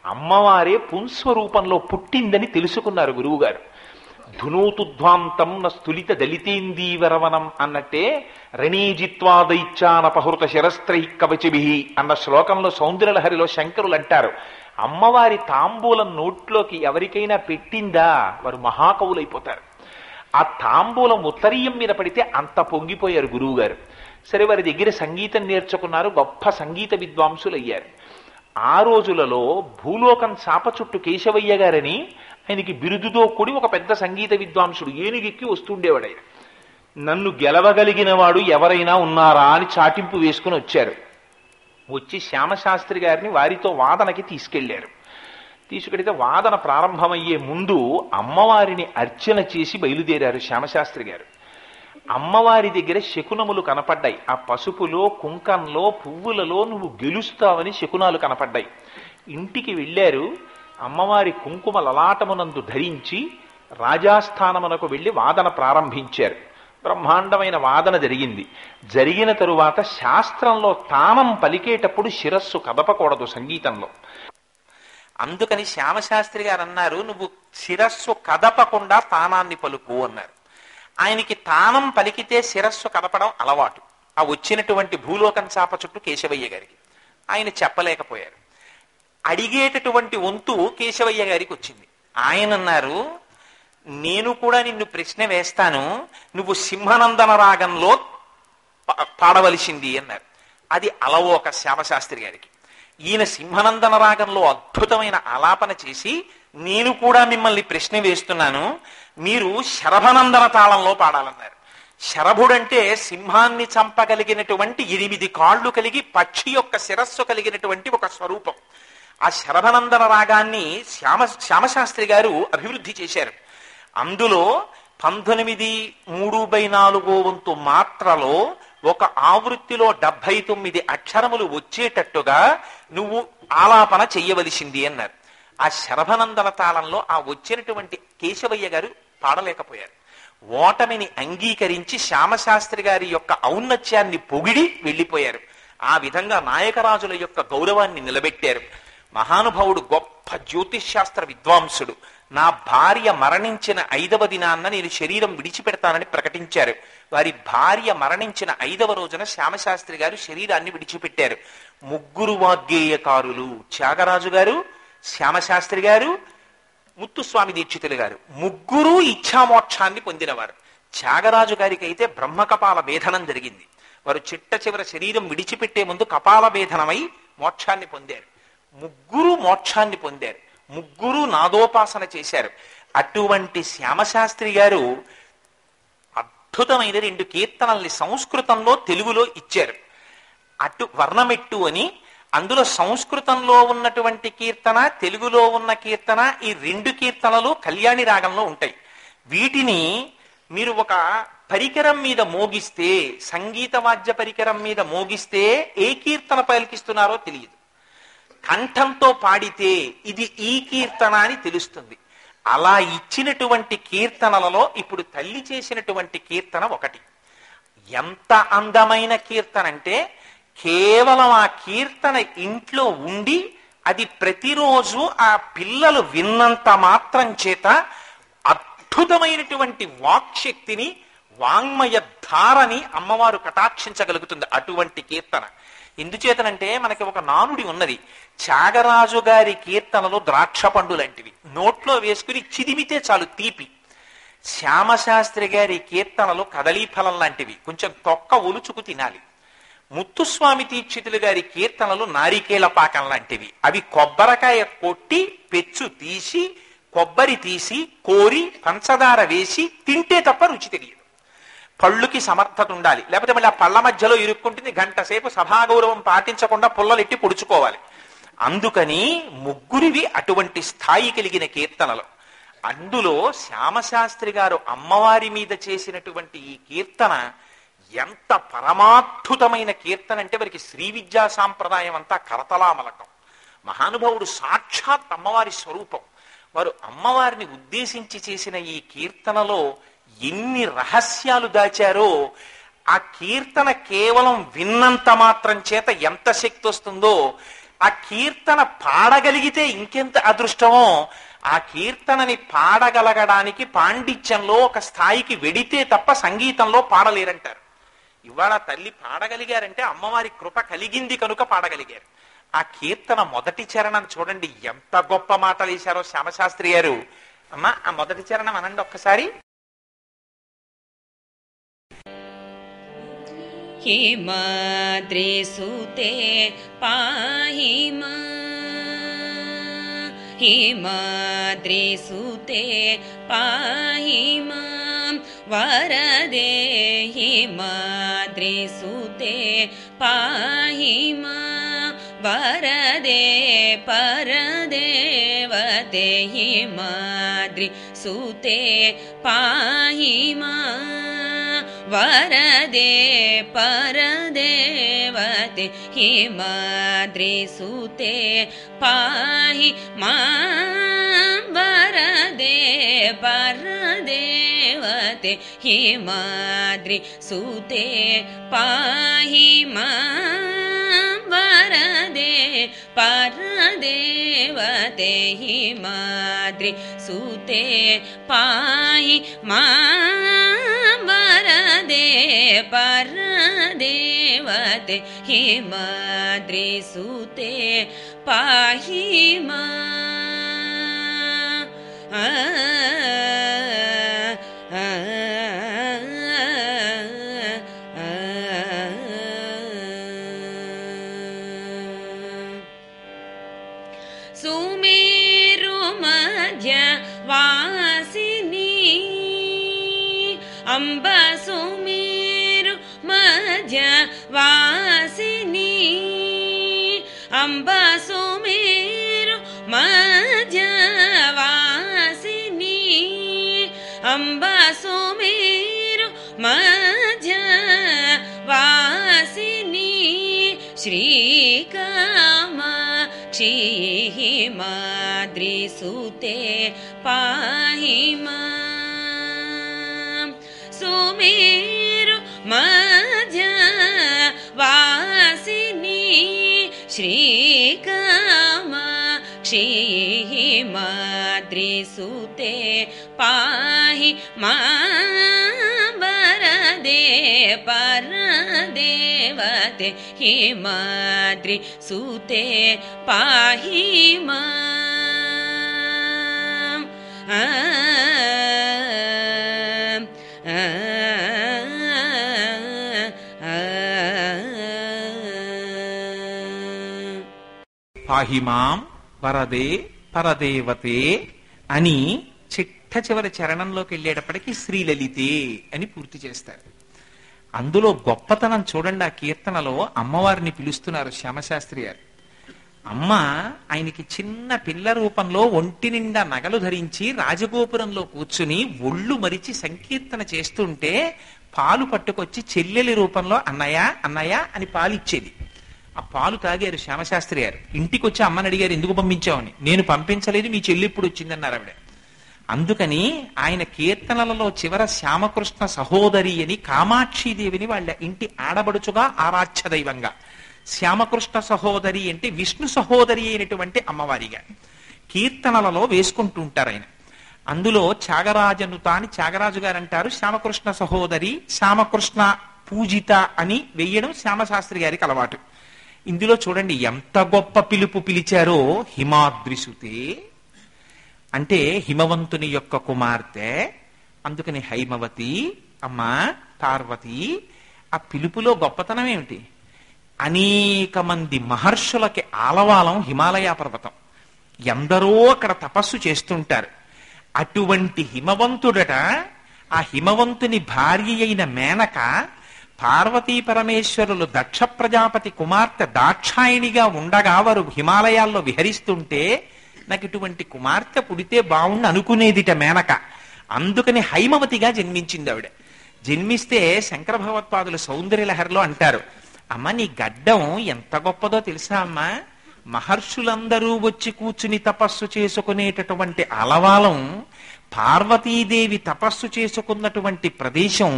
అమ్మవారే పుంస్వరూపంలో పుట్టిందని తెలుసుకున్నారు గురువుగారు. ధునోతుధ్వాంతం న స్థులిత దళితేందీవరవనం అన్నట్టే రణీజిత్వాదైత్యానపహృత శిరస్త్రై కవచిభి అన్న శ్లోకంలో సౌందర్యలహరిలో శంకరులు అంటారు, అమ్మవారి తాంబూలం నోట్లోకి ఎవరికైనా పెట్టిందా వారు మహాకవులైపోతారు. ఆ తాంబూలం ఉత్తరీయం మీద పడితే అంత పొంగిపోయారు గురువుగారు. సరే, వారి దగ్గర సంగీతం నేర్చుకున్నారు, గొప్ప సంగీత విద్వాంసులు అయ్యారు. ఆ రోజులలో భూలోకం చాప చుట్టు కేశవయ్య గారని ఆయనకి బిరుదుతో కూడి ఒక పెద్ద సంగీత విద్వాంసుడు ఏనుగెక్కి వస్తుండేవాడు. ఆయన నన్ను గెలవగలిగిన వాడు ఎవరైనా ఉన్నారా అని చాటింపు వేసుకుని వచ్చారు. వచ్చి శ్యామశాస్త్రి గారిని వారితో వాదనకి తీసుకెళ్లారు. తీసుకెడితే వాదన ప్రారంభమయ్యే ముందు అమ్మవారిని అర్చన చేసి బయలుదేరారు శ్యామశాస్త్రి గారు. అమ్మవారి దగ్గర శకునములు కనపడ్డాయి. ఆ పసుపులో, కుంకంలో, పువ్వులలో నువ్వు గెలుస్తావని శకునాలు కనపడ్డాయి. ఇంటికి వెళ్ళారు. అమ్మవారి కుంకుమ లలాటమునందు ధరించి రాజాస్థానమునకు వెళ్లి వాదన ప్రారంభించారు. బ్రహ్మాండమైన వాదన జరిగింది. జరిగిన తరువాత శాస్త్రంలో తానం పలికేటప్పుడు శిరస్సు కదపకూడదు సంగీతంలో. అందుకని శ్యామశాస్త్రి గారు అన్నారు, నువ్వు శిరస్సు కదపకుండా తానాన్ని పలుకు అన్నారు. ఆయనకి తానం పలికితే శిరస్సు కదపడం అలవాటు. ఆ వచ్చినటువంటి భూలోకం చాప చుట్టూ కేశవయ్య గారికి ఆయన చెప్పలేకపోయారు. అడిగేటటువంటి వంతు కేశవయ్య గారికి వచ్చింది. ఆయన అన్నారు, నేను కూడా నిన్ను ప్రశ్న వేస్తాను, నువ్వు సింహనందన రాగంలో పాడవలసింది అన్నారు. అది అలవోక శ్యామశాస్త్రి గారికి. ఈయన సింహనందన రాగంలో అద్భుతమైన ఆలాపన చేసి, నేను కూడా మిమ్మల్ని ప్రశ్న వేస్తున్నాను, మీరు శరభనందన తాళంలో పాడాలన్నారు. శరభుడంటే సింహాన్ని చంపగలిగినటువంటి 8 కాళ్ళు కలిగి పక్షి యొక్క శిరస్సు కలిగినటువంటి ఒక స్వరూపం. ఆ శరభనందన రాగాన్ని శ్యామశాస్త్రి గారు అభివృద్ధి చేశారు. అందులో 19/3/4 మాత్రలో ఒక ఆవృత్తిలో 79 అక్షరములు వచ్చేటట్టుగా నువ్వు ఆలాపన చెయ్యవలసింది అన్నారు. ఆ శరభనందన తాళంలో ఆ వచ్చినటువంటి కేశవయ్య గారు పాడలేకపోయారు. ఓటమిని అంగీకరించి శ్యామశాస్త్రి గారి యొక్క ఔన్నత్యాన్ని పొగిడి వెళ్ళిపోయారు. ఆ విధంగా నాయకరాజుల యొక్క గౌరవాన్ని నిలబెట్టారు. మహానుభావుడు గొప్ప జ్యోతిష్శాస్త్ర విద్వాంసుడు. నా భార్య మరణించిన 5వ దినాన్న నేను శరీరం విడిచిపెడతానని ప్రకటించారు. వారి భార్య మరణించిన 5వ రోజున శ్యామశాస్త్రి గారు శరీరాన్ని విడిచిపెట్టారు. 3 వాగ్గేయకారులు, త్యాగరాజు గారు, శ్యామశాస్త్రి గారు, ముత్తుస్వామి దీక్షితులు గారు, 3 ఇచ్ఛామోక్షాన్ని పొందినవారు. త్యాగరాజు గారికి అయితే బ్రహ్మకపాల భేదనం జరిగింది. వారు చిట్ట చివర శరీరం విడిచిపెట్టే ముందు కపాల భేదనమై మోక్షాన్ని పొందారు. 3 మోక్షాన్ని పొందారు. 3 నాదోపాసన చేశారు. అటువంటి శ్యామశాస్త్రి గారు అద్భుతమైన 2 కీర్తనల్ని సంస్కృతంలో తెలుగులో ఇచ్చారు. అటు వర్ణమెట్టు అని, అందులో సంస్కృతంలో ఉన్నటువంటి కీర్తన, తెలుగులో ఉన్న కీర్తన, ఈ 2 కీర్తనలు కళ్యాణి రాగంలో ఉంటాయి. వీటిని మీరు ఒక పరికరం మీద మోగిస్తే, సంగీత వాద్య పరికరం మీద మోగిస్తే ఏ కీర్తన పలికిస్తున్నారో తెలియదు. కంఠంతో పాడితే ఇది ఈ కీర్తన అని తెలుస్తుంది. అలా ఇచ్చినటువంటి కీర్తనలలో ఇప్పుడు తల్లి చేసినటువంటి కీర్తన ఒకటి. ఎంత అందమైన కీర్తన అంటే, కేవలం ఆ కీర్తన ఇంట్లో ఉండి అది ప్రతిరోజు ఆ పిల్లలు విన్నంత మాత్రం చేత అద్భుతమైనటువంటి వాక్శక్తిని, వాంగ్మయ ధారని అమ్మవారు కటాక్షించగలుగుతుంది. అటువంటి కీర్తన ఎందుచేతనంటే మనకి ఒక నానుడి ఉన్నది. త్యాగరాజు గారి కీర్తనలు ద్రాక్ష పండు లాంటివి, నోట్లో వేసుకుని చిదిమితే చాలు తీపి. శ్యామశాస్త్రి గారి కీర్తనలు కదలీఫలం లాంటివి, కొంచెం తొక్క ఒలుచుకు తినాలి. ముత్తుస్వామి దీక్షితులు గారి కీర్తనలు నారికేళ పాకం లాంటివి, అవి కొబ్బరికాయ కొట్టి పెచ్చు తీసి, కొబ్బరి తీసి కోరి పంచదార వేసి తింటే తప్ప రుచి తెలియదు. పళ్ళుకి సమర్థత ఉండాలి, లేకపోతే మళ్ళీ ఆ పళ్ళ మధ్యలో ఇరుక్కుంటుంది. 1 గంట సేపు సభాగౌరవం పాటించకుండా పుల్లలెట్టి పొడుచుకోవాలి. అందుకని 3 అటువంటి స్థాయి కలిగిన కీర్తనలు. అందులో శ్యామశాస్త్రి గారు అమ్మవారి మీద చేసినటువంటి ఈ కీర్తన ఎంత పరమాద్భుతమైన కీర్తన అంటే, వారికి శ్రీ విద్యా సాంప్రదాయం అంతా కరతలామలకం. మహానుభావుడు సాక్షాత్ అమ్మవారి స్వరూపం. వారు అమ్మవారిని ఉద్దేశించి చేసిన ఈ కీర్తనలో ఎన్ని రహస్యాలు దాచారో, ఆ కీర్తన కేవలం విన్నంత మాత్రం చేత ఎంత శక్తి వస్తుందో, ఆ కీర్తన పాడగలిగితే ఇంకెంత అదృష్టమో. ఆ కీర్తనని పాడగలగడానికి పాండిత్యంలో ఒక స్థాయికి వెడితే తప్ప సంగీతంలో పాడలేరంటారు. ఇవాళ తల్లి పాడగలిగారంటే అమ్మవారి కృప కలిగింది కనుక పాడగలిగారు. ఆ కీర్తన మొదటి చరణం చూడండి, ఎంత గొప్ప మాటలు వేశారో శ్యామశాస్త్రి గారు. అమ్మా, ఆ మొదటి చరణం అనండి ఒక్కసారి. హిమాద్రి సుతే పాహి మా, హిమాద్రి సుతే పాహి మాం వరదే, హిమాద్రి సుతే పాహి మాం వరదే పరదేవతే, హిమాద్రి సుతే పాహి మాం వరదే పరదేవతే, హిమాద్రి సుతే పాహి మాం వరదే పరదేవతే, హిమాద్రి సుతే పాహి మాం వరదే పరదేవతే, హిమాద్రి సుతే పాహి మాం వరదే పరదేవతే, హిమాద్రి సుతే పాహి మాం. సుమేరు మధ్య వాసిని అంబ, సుమేరు మధ్య వాసిని అంబ, సుమేరు మధ్య వాసిని అంబ, సుమేరు మధ్య వాసిని శ్రీకామాక్షి, హిమాద్రి సుతే పాహి మాం. సుమేరు మధ్య వాసిని శ్రీకామాక్షి, शीहिमाद्रिसुते पाहि मा वरदे परदेवते हिमाद्रिसुते पाहि मा పాహిమాం వరదే పరదేవతే అని చిట్ట చివరి చరణంలోకి వెళ్ళేటప్పటికీ శ్రీలలితే అని పూర్తి చేస్తారు. అందులో గొప్పతనం చూడండి. ఆ కీర్తనలో అమ్మవారిని పిలుస్తున్నారు శ్యామశాస్త్రి గారు. అమ్మ ఆయనకి చిన్న పిల్ల రూపంలో ఒంటి నిండా నగలు ధరించి రాజగోపురంలో కూర్చుని ఒళ్ళు మరిచి సంకీర్తన చేస్తుంటే పాలు పట్టుకొచ్చి చెల్లెలి రూపంలో అన్నయ్య అన్నయ్య అని పాలిచ్చేది. ఆ పాలు తాగారు శ్యామశాస్త్రి గారు. ఇంటికి వచ్చి అమ్మని అడిగారు, ఎందుకు పంపించావని. నేను పంపించలేదు, మీ చెల్లి ఇప్పుడు వచ్చిందన్నారు ఆవిడ. అందుకని ఆయన కీర్తనలలో చివర శ్యామకృష్ణ సహోదరి అని కామాక్షీదేవిని వాళ్ళ ఇంటి ఆడబడుచుగా ఆరాధ్య దైవంగా, శ్యామకృష్ణ సహోదరి అంటే విష్ణు సహోదరి అయినటువంటి అమ్మవారిగా కీర్తనలలో వేసుకుంటూ ఉంటారు ఆయన. అందులో త్యాగరాజనుత అని త్యాగరాజు గారు అంటారు, శ్యామకృష్ణ సహోదరి శ్యామకృష్ణ పూజిత అని వెయ్యడం శ్యామశాస్త్రి గారికి అలవాటు. ఇందులో చూడండి ఎంత గొప్ప పిలుపు పిలిచారో. హిమాద్రిసుతే అంటే హిమవంతుని యొక్క కుమార్తె, అందుకని హైమవతి అమ్మ పార్వతి. ఆ పిలుపులో గొప్పతనం ఏమిటి? అనేక మంది మహర్షులకి ఆలవాలం హిమాలయ పర్వతం. ఎందరో అక్కడ తపస్సు చేస్తుంటారు. అటువంటి హిమవంతుడట, ఆ హిమవంతుని భార్య అయిన మేనక పార్వతీ పరమేశ్వరులు దక్ష ప్రజాపతి కుమార్తె దాక్షాయిణిగా ఉండగా వారు హిమాలయాల్లో విహరిస్తుంటే నాకు ఇటువంటి కుమార్తె పుడితే బాగుండు అనుకునేదిట మేనక. అందుకని హైమవతిగా జన్మించింది ఆవిడ. జన్మిస్తే శంకర భగవత్పాదులు సౌందర్యలహరిలో అంటారు, అమ్మ నీ గడ్డం ఎంత గొప్పదో తెలుసా అమ్మా, మహర్షులందరూ వచ్చి కూర్చుని తపస్సు చేసుకునేటటువంటి అలవాలం పార్వతీదేవి తపస్సు చేసుకున్నటువంటి ప్రదేశం,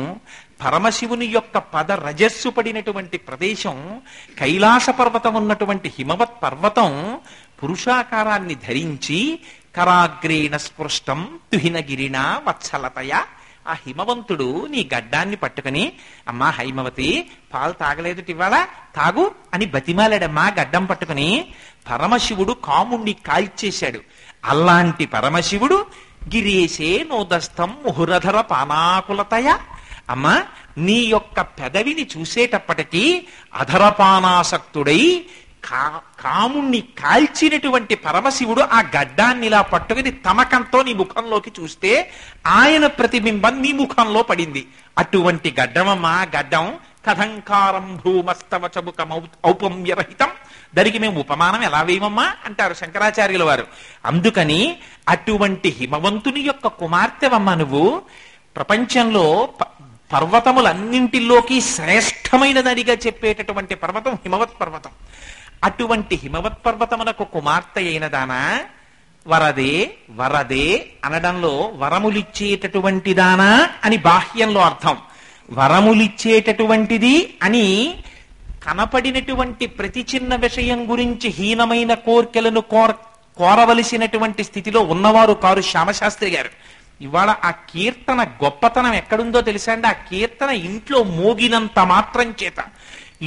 పరమశివుని యొక్క పద రజస్సు పడినటువంటి ప్రదేశం, కైలాస పర్వతం ఉన్నటువంటి హిమవత్ పర్వతం పురుషాకారాన్ని ధరించి కరాగ్రేణ స్పృష్టం తుహినగిరిణ వత్సలతయ. ఆ హిమవంతుడు నీ గడ్డాన్ని పట్టుకుని, అమ్మా హైమవతి పాలు తాగలేదుటి ఇవాళ తాగు అని బతిమాలాడమ్మా గడ్డం పట్టుకుని. పరమశివుడు కాముణ్ణి కాల్చేశాడు. అలాంటి పరమశివుడు గిరీశే నోదస్తం ముహురధర పానాకులతయ. అమ్మా నీ యొక్క పెదవిని చూసేటప్పటికీ అధరపానాసక్తుడై కాముణ్ణి కాల్చినటువంటి పరమశివుడు ఆ గడ్డాన్ని ఇలా పట్టుకుని తమకంతో నీ ముఖంలోకి చూస్తే ఆయన ప్రతిబింబం నీ ముఖంలో పడింది. అటువంటి గడ్డమమ్మా గడ్డం. కథంకారం భ్రూమస్తవ చబుకం ఔపమ్యరహితం. దానికి మేము ఉపమానం ఎలా వేయమమ్మా అంటారు శంకరాచార్యుల వారు. అందుకని అటువంటి హిమవంతుని యొక్క కుమార్తెవమ్మ నువ్వు. ప్రపంచంలో పర్వతములన్నింటిలోకి శ్రేష్టమైనదనిగా చెప్పేటటువంటి పర్వతం హిమవత్ పర్వతం. అటువంటి హిమవత్ పర్వతమునకు కుమార్తె అయినదానా వరదే. వరదే అనడంలో వరములిచ్చేటటువంటి దానా అని బాహ్యంలో అర్థం. వరములిచ్చేటటువంటిది అని కనపడినటువంటి ప్రతి చిన్న విషయం గురించి హీనమైన కోర్కెలను కోరవలసినటువంటి స్థితిలో ఉన్నవారు కారు శ్యామశాస్త్రి గారు. ఇవాళ ఆ కీర్తన గొప్పతనం ఎక్కడుందో తెలుసా అండి? ఆ కీర్తన ఇంట్లో మోగినంత మాత్రం చేత,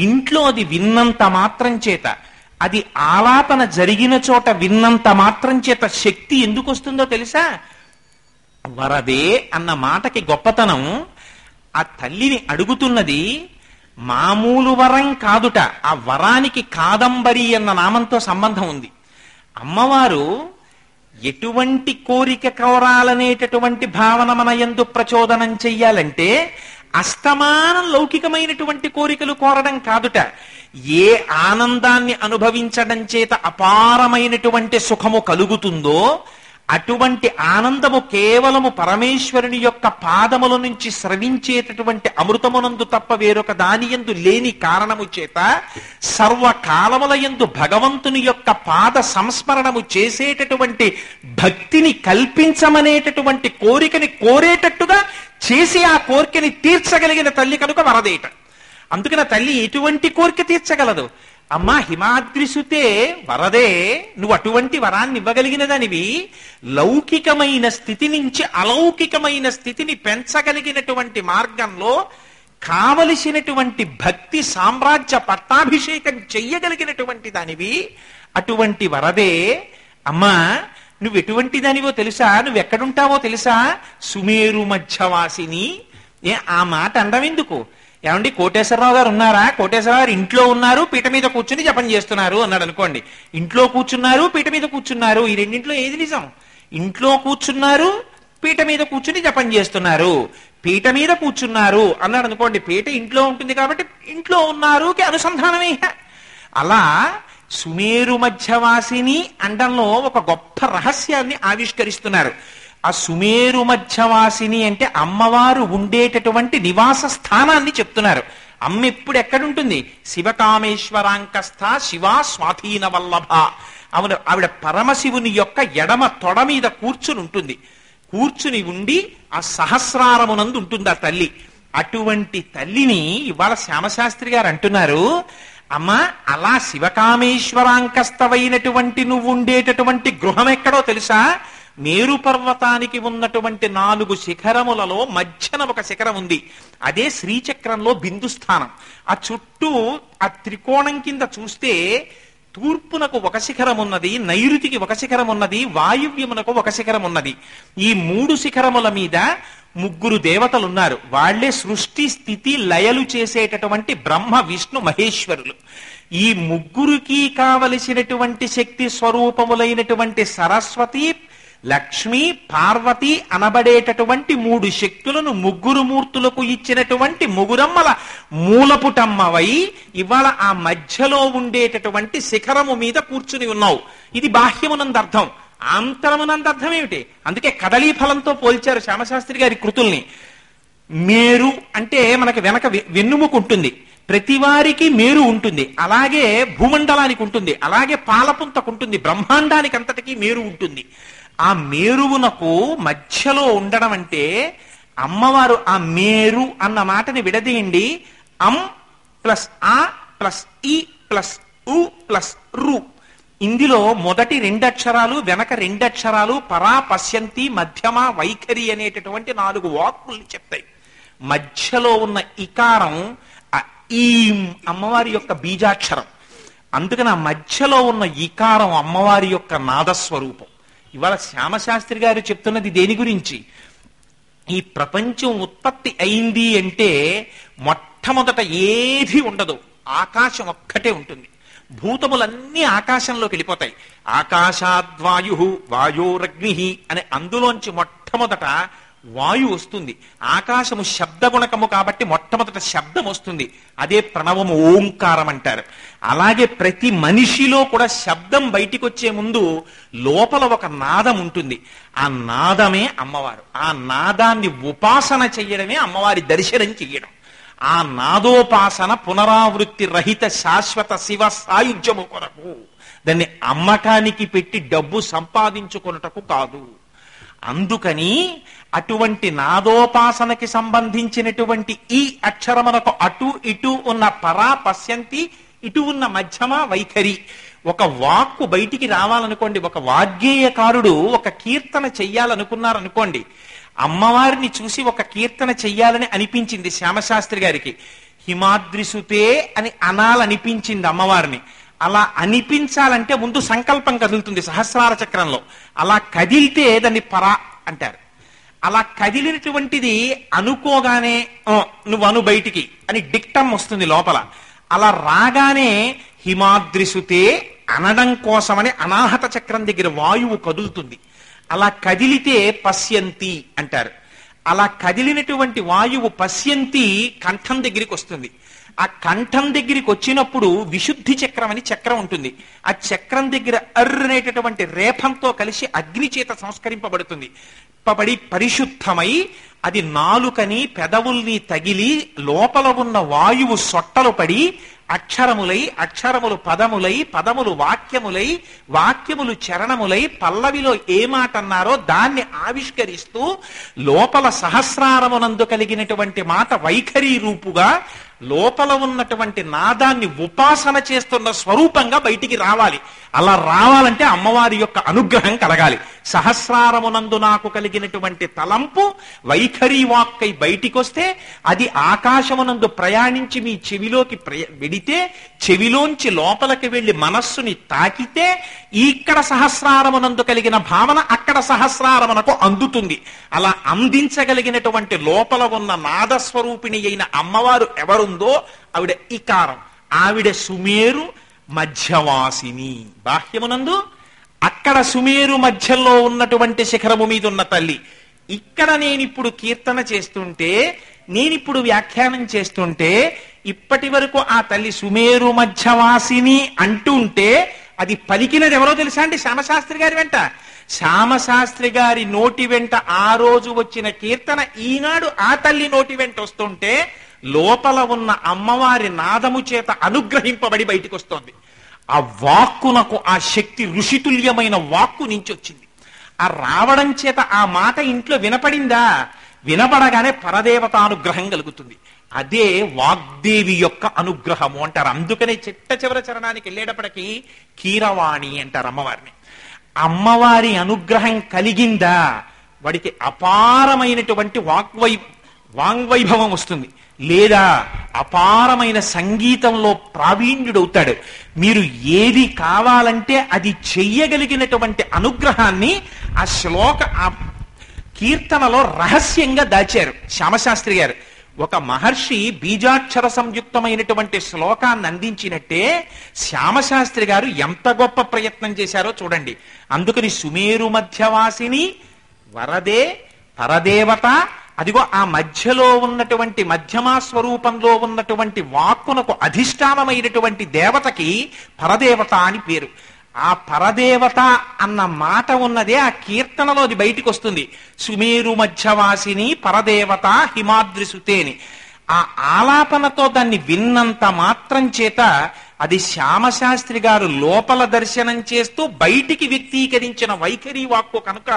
ఇంట్లో అది విన్నంత మాత్రం చేత, అది ఆలాపన జరిగిన చోట విన్నంత మాత్రం చేత శక్తి ఎందుకు వస్తుందో తెలుసా? వరదే అన్న మాటకి గొప్పతనం. ఆ తల్లిని అడుగుతున్నది మామూలు వరం కాదుట. ఆ వరానికి కాదంబరి అన్న నామంతో సంబంధం ఉంది. అమ్మవారు ఎటువంటి కోరిక కోరాలనేటటువంటి భావన మన యందు ప్రచోదనం చెయ్యాలంటే అస్తమానం లౌకికమైనటువంటి కోరికలు కోరడం కాదుట. ఏ ఆనందాన్ని అనుభవించడం చేత అపారమైనటువంటి సుఖము కలుగుతుందో అటువంటి ఆనందము కేవలము పరమేశ్వరుని యొక్క పాదముల నుంచి స్రవించేటటువంటి అమృతమునందు తప్ప వేరొక దాని యందు లేని కారణము చేత సర్వకాలముల యందు భగవంతుని యొక్క పాద సంస్మరణము చేసేటటువంటి భక్తిని కల్పించమనేటటువంటి కోరికని కోరేటట్టుగా చేసి ఆ కోరికని తీర్చగలిగిన తల్లి కనుక వరదేట. అందుకని తల్లి ఎటువంటి కోరిక తీర్చగలదు? అమ్మా హిమాద్రిసుతే వరదే, నువ్వు అటువంటి వరాన్ని ఇవ్వగలిగిన దానివి, లౌకికమైన స్థితి నుంచి అలౌకికమైన స్థితిని పెంచగలిగినటువంటి మార్గంలో కావలసినటువంటి భక్తి సామ్రాజ్య పట్టాభిషేకం చెయ్యగలిగినటువంటి దానివి, అటువంటి వరదే. అమ్మా నువ్వు ఎటువంటి దానివో తెలుసా, నువ్వెక్కడుంటావో తెలుసా? సుమేరు మధ్యవాసిని. ఆ మాట అండం ఎందుకు? ఏమండి కోటేశ్వరరావు గారు ఉన్నారా? కోటేశ్వరరావు గారు ఇంట్లో ఉన్నారు, పీట మీద కూర్చుని జపం చేస్తున్నారు అన్నాడు అనుకోండి. ఇంట్లో కూర్చున్నారు, పీట మీద కూర్చున్నారు, ఈ రెండింట్లో ఏది నిజం? ఇంట్లో కూర్చున్నారు, పీట మీద కూర్చుని జపం చేస్తున్నారు. పీట మీద కూర్చున్నారు అన్నాడు అనుకోండి, పీట ఇంట్లో ఉంటుంది కాబట్టి ఇంట్లో ఉన్నారు అనుసంధానమే. అలా సుమేరు మధ్యవాసిని అండంలో ఒక గొప్ప రహస్యాన్ని ఆవిష్కరిస్తున్నారు. ఆ సుమేరు మధ్యవాసిని అంటే అమ్మవారు ఉండేటటువంటి నివాస స్థానాన్ని చెప్తున్నారు. అమ్మ ఎప్పుడు ఎక్కడుంటుంది? శివకామేశ్వరాంకస్థ శివా స్వాధీన వల్లభ. ఆవిడ పరమశివుని యొక్క ఎడమ తొడ మీద కూర్చుని ఉంటుంది. కూర్చుని ఉండి ఆ సహస్రారమునందు ఉంటుంది ఆ తల్లి. అటువంటి తల్లిని ఇవాళ శ్యామశాస్త్రి గారు అంటున్నారు, అమ్మా అలా శివకామేశ్వరాంకస్తవైనటువంటి నువ్వు ఉండేటటువంటి గృహం ఎక్కడో తెలుసా? మేరు పర్వతానికి ఉన్నటువంటి 4 శిఖరములలో మధ్యన ఒక శిఖరం ఉంది. అదే శ్రీచక్రంలో బిందుస్థానం. ఆ చుట్టూ ఆ త్రికోణం కింద చూస్తే తూర్పునకు ఒక శిఖరం ఉన్నది, నైరుతికి ఒక శిఖరం ఉన్నది, వాయువ్యమునకు ఒక శిఖరం ఉన్నది. ఈ 3 శిఖరముల మీద 3 దేవతలున్నారు. వాళ్లే సృష్టి స్థితి లయలు చేసేటటువంటి బ్రహ్మ విష్ణు మహేశ్వరులు. ఈ 3కి కావలసినటువంటి శక్తి స్వరూపములైనటువంటి సరస్వతి, లక్ష్మి, పార్వతి అనబడేటటువంటి 3 శక్తులను 3 మూర్తులకు ఇచ్చినటువంటి ముగురమ్మల మూలపుటమ్మవై ఇవాళ ఆ మధ్యలో ఉండేటటువంటి శిఖరము మీద కూర్చుని ఉన్నావు. ఇది బాహ్యమునంద అర్థం. ఆంతరమునంద అర్థం ఏమిటి? అందుకే కదలీ ఫలంతో పోల్చారు శ్యామశాస్త్రి గారి కృతుల్ని. మేరు అంటే మనకి వెనక వెన్నుముకు ఉంటుంది, ప్రతివారికి మేరు ఉంటుంది, అలాగే భూమండలానికి ఉంటుంది, అలాగే పాలపుంతకు ఉంటుంది, బ్రహ్మాండానికి అంతటికీ మేరు ఉంటుంది. ఆ మేరువునకు మధ్యలో ఉండడం అంటే అమ్మవారు ఆ మేరు అన్న మాటని విడదీయండి. అం ప్లస్ ఆ ప్లస్ ఈ ప్లస్ ఉ ప్లస్ రు. ఇందులో మొదటి 2 అక్షరాలు, వెనక 2 అక్షరాలు పరా, పశ్యంతి, మధ్యమ, వైఖరి అనేటటువంటి 4 వాక్కుల్ని చెప్తాయి. మధ్యలో ఉన్న ఇకారం ఈం అమ్మవారి యొక్క బీజాక్షరం. అందుకని ఆ మధ్యలో ఉన్న ఇకారం అమ్మవారి యొక్క నాదస్వరూపం. ఇవాళ శ్యామశాస్త్రి గారు చెప్తున్నది దేని గురించి? ఈ ప్రపంచం ఉత్పత్తి అయింది అంటే మొట్టమొదట ఏది ఉండదు, ఆకాశం ఒక్కటే ఉంటుంది. భూతములన్నీ ఆకాశంలోకి వెళ్ళిపోతాయి. ఆకాశాద్వాయు వాయోరగ్ని అని అందులోంచి మొట్టమొదట వాయు వస్తుంది. ఆకాశము శబ్దగుణకము కాబట్టి మొట్టమొదట శబ్దం వస్తుంది. అదే ప్రణవము, ఓంకారం అంటారు. అలాగే ప్రతి మనిషిలో కూడా శబ్దం బయటికి వచ్చే ముందు లోపల ఒక నాదం ఉంటుంది. ఆ నాదమే అమ్మవారు. ఆ నాదాన్ని ఉపాసన చెయ్యడమే అమ్మవారి దర్శనం చెయ్యడం. ఆ నాదోపాసన పునరావృత్తి రహిత శాశ్వత శివ సాయుధ్యము కొరకు, దాన్ని అమ్మకానికి పెట్టి డబ్బు సంపాదించుకొనుటకు కాదు. అందుకని అటువంటి నాదోపాసనకి సంబంధించినటువంటి ఈ అక్షరమునకు అటు ఇటు ఉన్న పరా, పశ్యంతి, ఇటు ఉన్న మధ్యమ, వైఖరి. ఒక వాక్కు బయటికి రావాలనుకోండి, ఒక వాగ్గేయకారుడు ఒక కీర్తన చెయ్యాలనుకున్నారనుకోండి, అమ్మవారిని చూసి ఒక కీర్తన చెయ్యాలని అనిపించింది శ్యామశాస్త్రి గారికి. హిమాద్రిసుతే అని అనాలనిపించింది అమ్మవారిని. అలా అనిపించాలంటే ముందు సంకల్పం కదులుతుంది సహస్రార చక్రంలో. అలా కదిలితే దాన్ని పరా అంటారు. అలా కదిలినటువంటిది అనుకోగానే నువ్వు బయటికి అని డిక్టం వస్తుంది లోపల. అలా రాగానే హిమాద్రిసుతే అనడం కోసమని అనాహత చక్రం దగ్గర వాయువు కదులుతుంది. అలా కదిలితే పశ్యంతి అంటారు. అలా కదిలినటువంటి వాయువు పశ్యంతి కంఠం దగ్గరికి వస్తుంది. ఆ కంఠం దగ్గరికి వచ్చినప్పుడు విశుద్ధి చక్రం అని చక్రం ఉంటుంది. ఆ చక్రం దగ్గర అర్రనేటటువంటి రేఫంతో కలిసి అగ్ని చేత సంస్కరింపబడుతుంది. పరిశుద్ధమై అది నాలుకని పెదవుల్ని తగిలి లోపల ఉన్న వాయువు సొట్టలు పడి అక్షరములై, అక్షరములు పదములై, పదములు వాక్యములై, వాక్యములు చరణములై, పల్లవిలో ఏ మాట అన్నారో దాన్ని ఆవిష్కరిస్తూ లోపల సహస్రారమునందు కలిగినటువంటి మాట వైఖరి రూపుగా లోపల ఉన్నటువంటి నాదాన్ని ఉపాసన చేస్తున్న స్వరూపంగా బయటికి రావాలి. అలా రావాలంటే అమ్మవారి యొక్క అనుగ్రహం కలగాలి. సహస్రారమునందు నాకు కలిగినటువంటి తలంపు వైఖరి వాక్కై బయటికొస్తే అది ఆకాశమునందు ప్రయాణించి మీ చెవిలోకి వెడితే, చెవిలోంచి లోపలికి వెళ్లి మనస్సుని తాకితే ఇక్కడ సహస్రారమునందు కలిగిన భావన అక్కడ సహస్రారమునకు అందుతుంది. అలా అందించగలిగినటువంటి లోపల ఉన్న నాదస్వరూపిణి అయిన అమ్మవారు ఎవరుందో ఆవిడ ఇకారం. ఆవిడ సుమేరు మధ్యవాసిని. బాహ్యమునందు అక్కడ సుమేరు మధ్యలో ఉన్నటువంటి శిఖరము మీద ఉన్న తల్లి. ఇక్కడ నేనిప్పుడు కీర్తన చేస్తుంటే, నేనిప్పుడు వ్యాఖ్యానం చేస్తుంటే, ఇప్పటి వరకు ఆ తల్లి సుమేరు మధ్యవాసిని అంటుంటే అది పలికినది ఎవరో తెలుసా అండి? శ్యామశాస్త్రి గారి వెంట. శ్యామశాస్త్రి గారి నోటి వెంట ఆ రోజు వచ్చిన కీర్తన ఈనాడు ఆ తల్లి నోటి వెంట వస్తుంటే లోపల ఉన్న అమ్మవారి నాదము చేత అనుగ్రహింపబడి బయటికి వస్తోంది. ఆ వాక్కునకు ఆ శక్తి ఋషితుల్యమైన వాక్కు నుంచి వచ్చింది. ఆ రావడం చేత ఆ మాట ఇంట్లో వినపడిందా? వినపడగానే పరదేవతానుగ్రహం కలుగుతుంది. అదే వాగ్దేవి యొక్క అనుగ్రహము అంటారు. అందుకనే చిట్ట చివరి చరణానికి వెళ్ళేటప్పటికి కీరవాణి అంటారు అమ్మవారిని. అమ్మవారి అనుగ్రహం కలిగిందా వాడికి అపారమైనటువంటి వాంగ్వైభవం వస్తుంది, లేదా అపారమైన సంగీతంలో ప్రావీణ్యుడవుతాడు. మీరు ఏది కావాలంటే అది చెయ్యగలిగినటువంటి అనుగ్రహాన్ని ఆ ఆ కీర్తనలో రహస్యంగా దాచారు శ్యామశాస్త్రి గారు. ఒక మహర్షి బీజాక్షర సంయుక్తమైనటువంటి శ్లోకాన్ని అందించినట్టే శ్యామశాస్త్రి గారు ఎంత గొప్ప ప్రయత్నం చేశారో చూడండి. అందుకని సుమేరు మధ్యవాసిని వరదే పరదేవత, అదిగో ఆ మధ్యలో ఉన్నటువంటి మధ్యమా స్వరూపంలో ఉన్నటువంటి వాక్కునకు అధిష్టానమైనటువంటి దేవతకి పరదేవత అని పేరు. ఆ పరదేవత అన్న మాట ఉన్నదే ఆ కీర్తనలో అది బయటికి వస్తుంది. సుమేరు మధ్యవాసిని పరదేవత హిమాద్రిసుతేని. ఆ ఆలాపనతో దాన్ని విన్నంత మాత్రం చేత అది శ్యామశాస్త్రి గారు లోపల దర్శనం చేస్తూ బయటికి వ్యక్తీకరించిన వైఖరి వాక్కు కనుక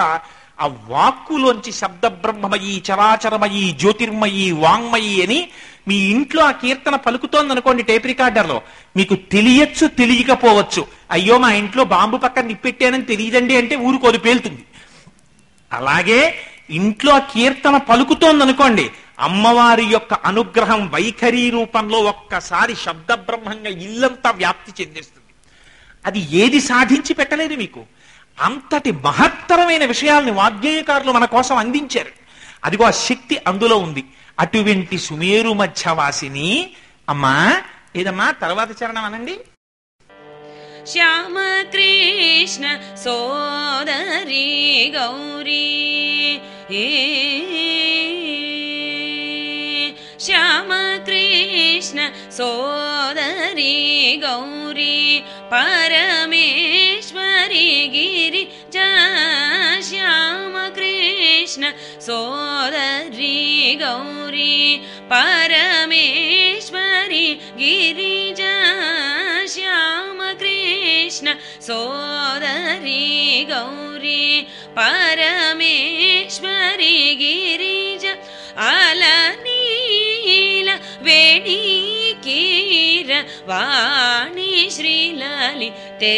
ఆ వాక్కులోంచి శబ్ద బ్రహ్మమయి చరాచరమయి జ్యోతిర్మయి వాంగ్మయి అని మీ ఇంట్లో ఆ కీర్తన పలుకుతోంది అనుకోండి టేప్ రికార్డర్లో, మీకు తెలియచ్చు తెలియకపోవచ్చు. అయ్యో మా ఇంట్లో బాంబు పక్కన నిప్పెట్టానని తెలియదండి అంటే ఊరుకోదు, పేలుతుంది. అలాగే ఇంట్లో ఆ కీర్తన పలుకుతోంది అనుకోండి, అమ్మవారి యొక్క అనుగ్రహం వైఖరి రూపంలో ఒక్కసారి శబ్ద బ్రహ్మంగా ఇల్లంతా వ్యాప్తి చెందిస్తుంది. అది ఏది సాధించి పెట్టలేదు మీకు. అంతటి మహత్తరమైన విషయాల్ని వాగ్గేయకారులు మన కోసం అందించారు. అదిగో ఆ శక్తి అందులో ఉంది. అటువంటి సుమేరు మధ్యవాసిని అమ్మా. ఏదమ్మా తర్వాత చరణం అనండి. శ్యామ కృష్ణ సోదరి గౌరీ, శ్యామ కృష్ణ సోదరి గౌరీ పరమేశ్వరి గిరి శ్యామ కృష్ణ సోదరి గౌరీ పరమేశ్వరి గిరిజ శ్యామ కృష్ణ సోదరి గౌరీ పరమేశ్వరి గిరిజ అలనీల వేణి కీర వాణి శ్రీలలితే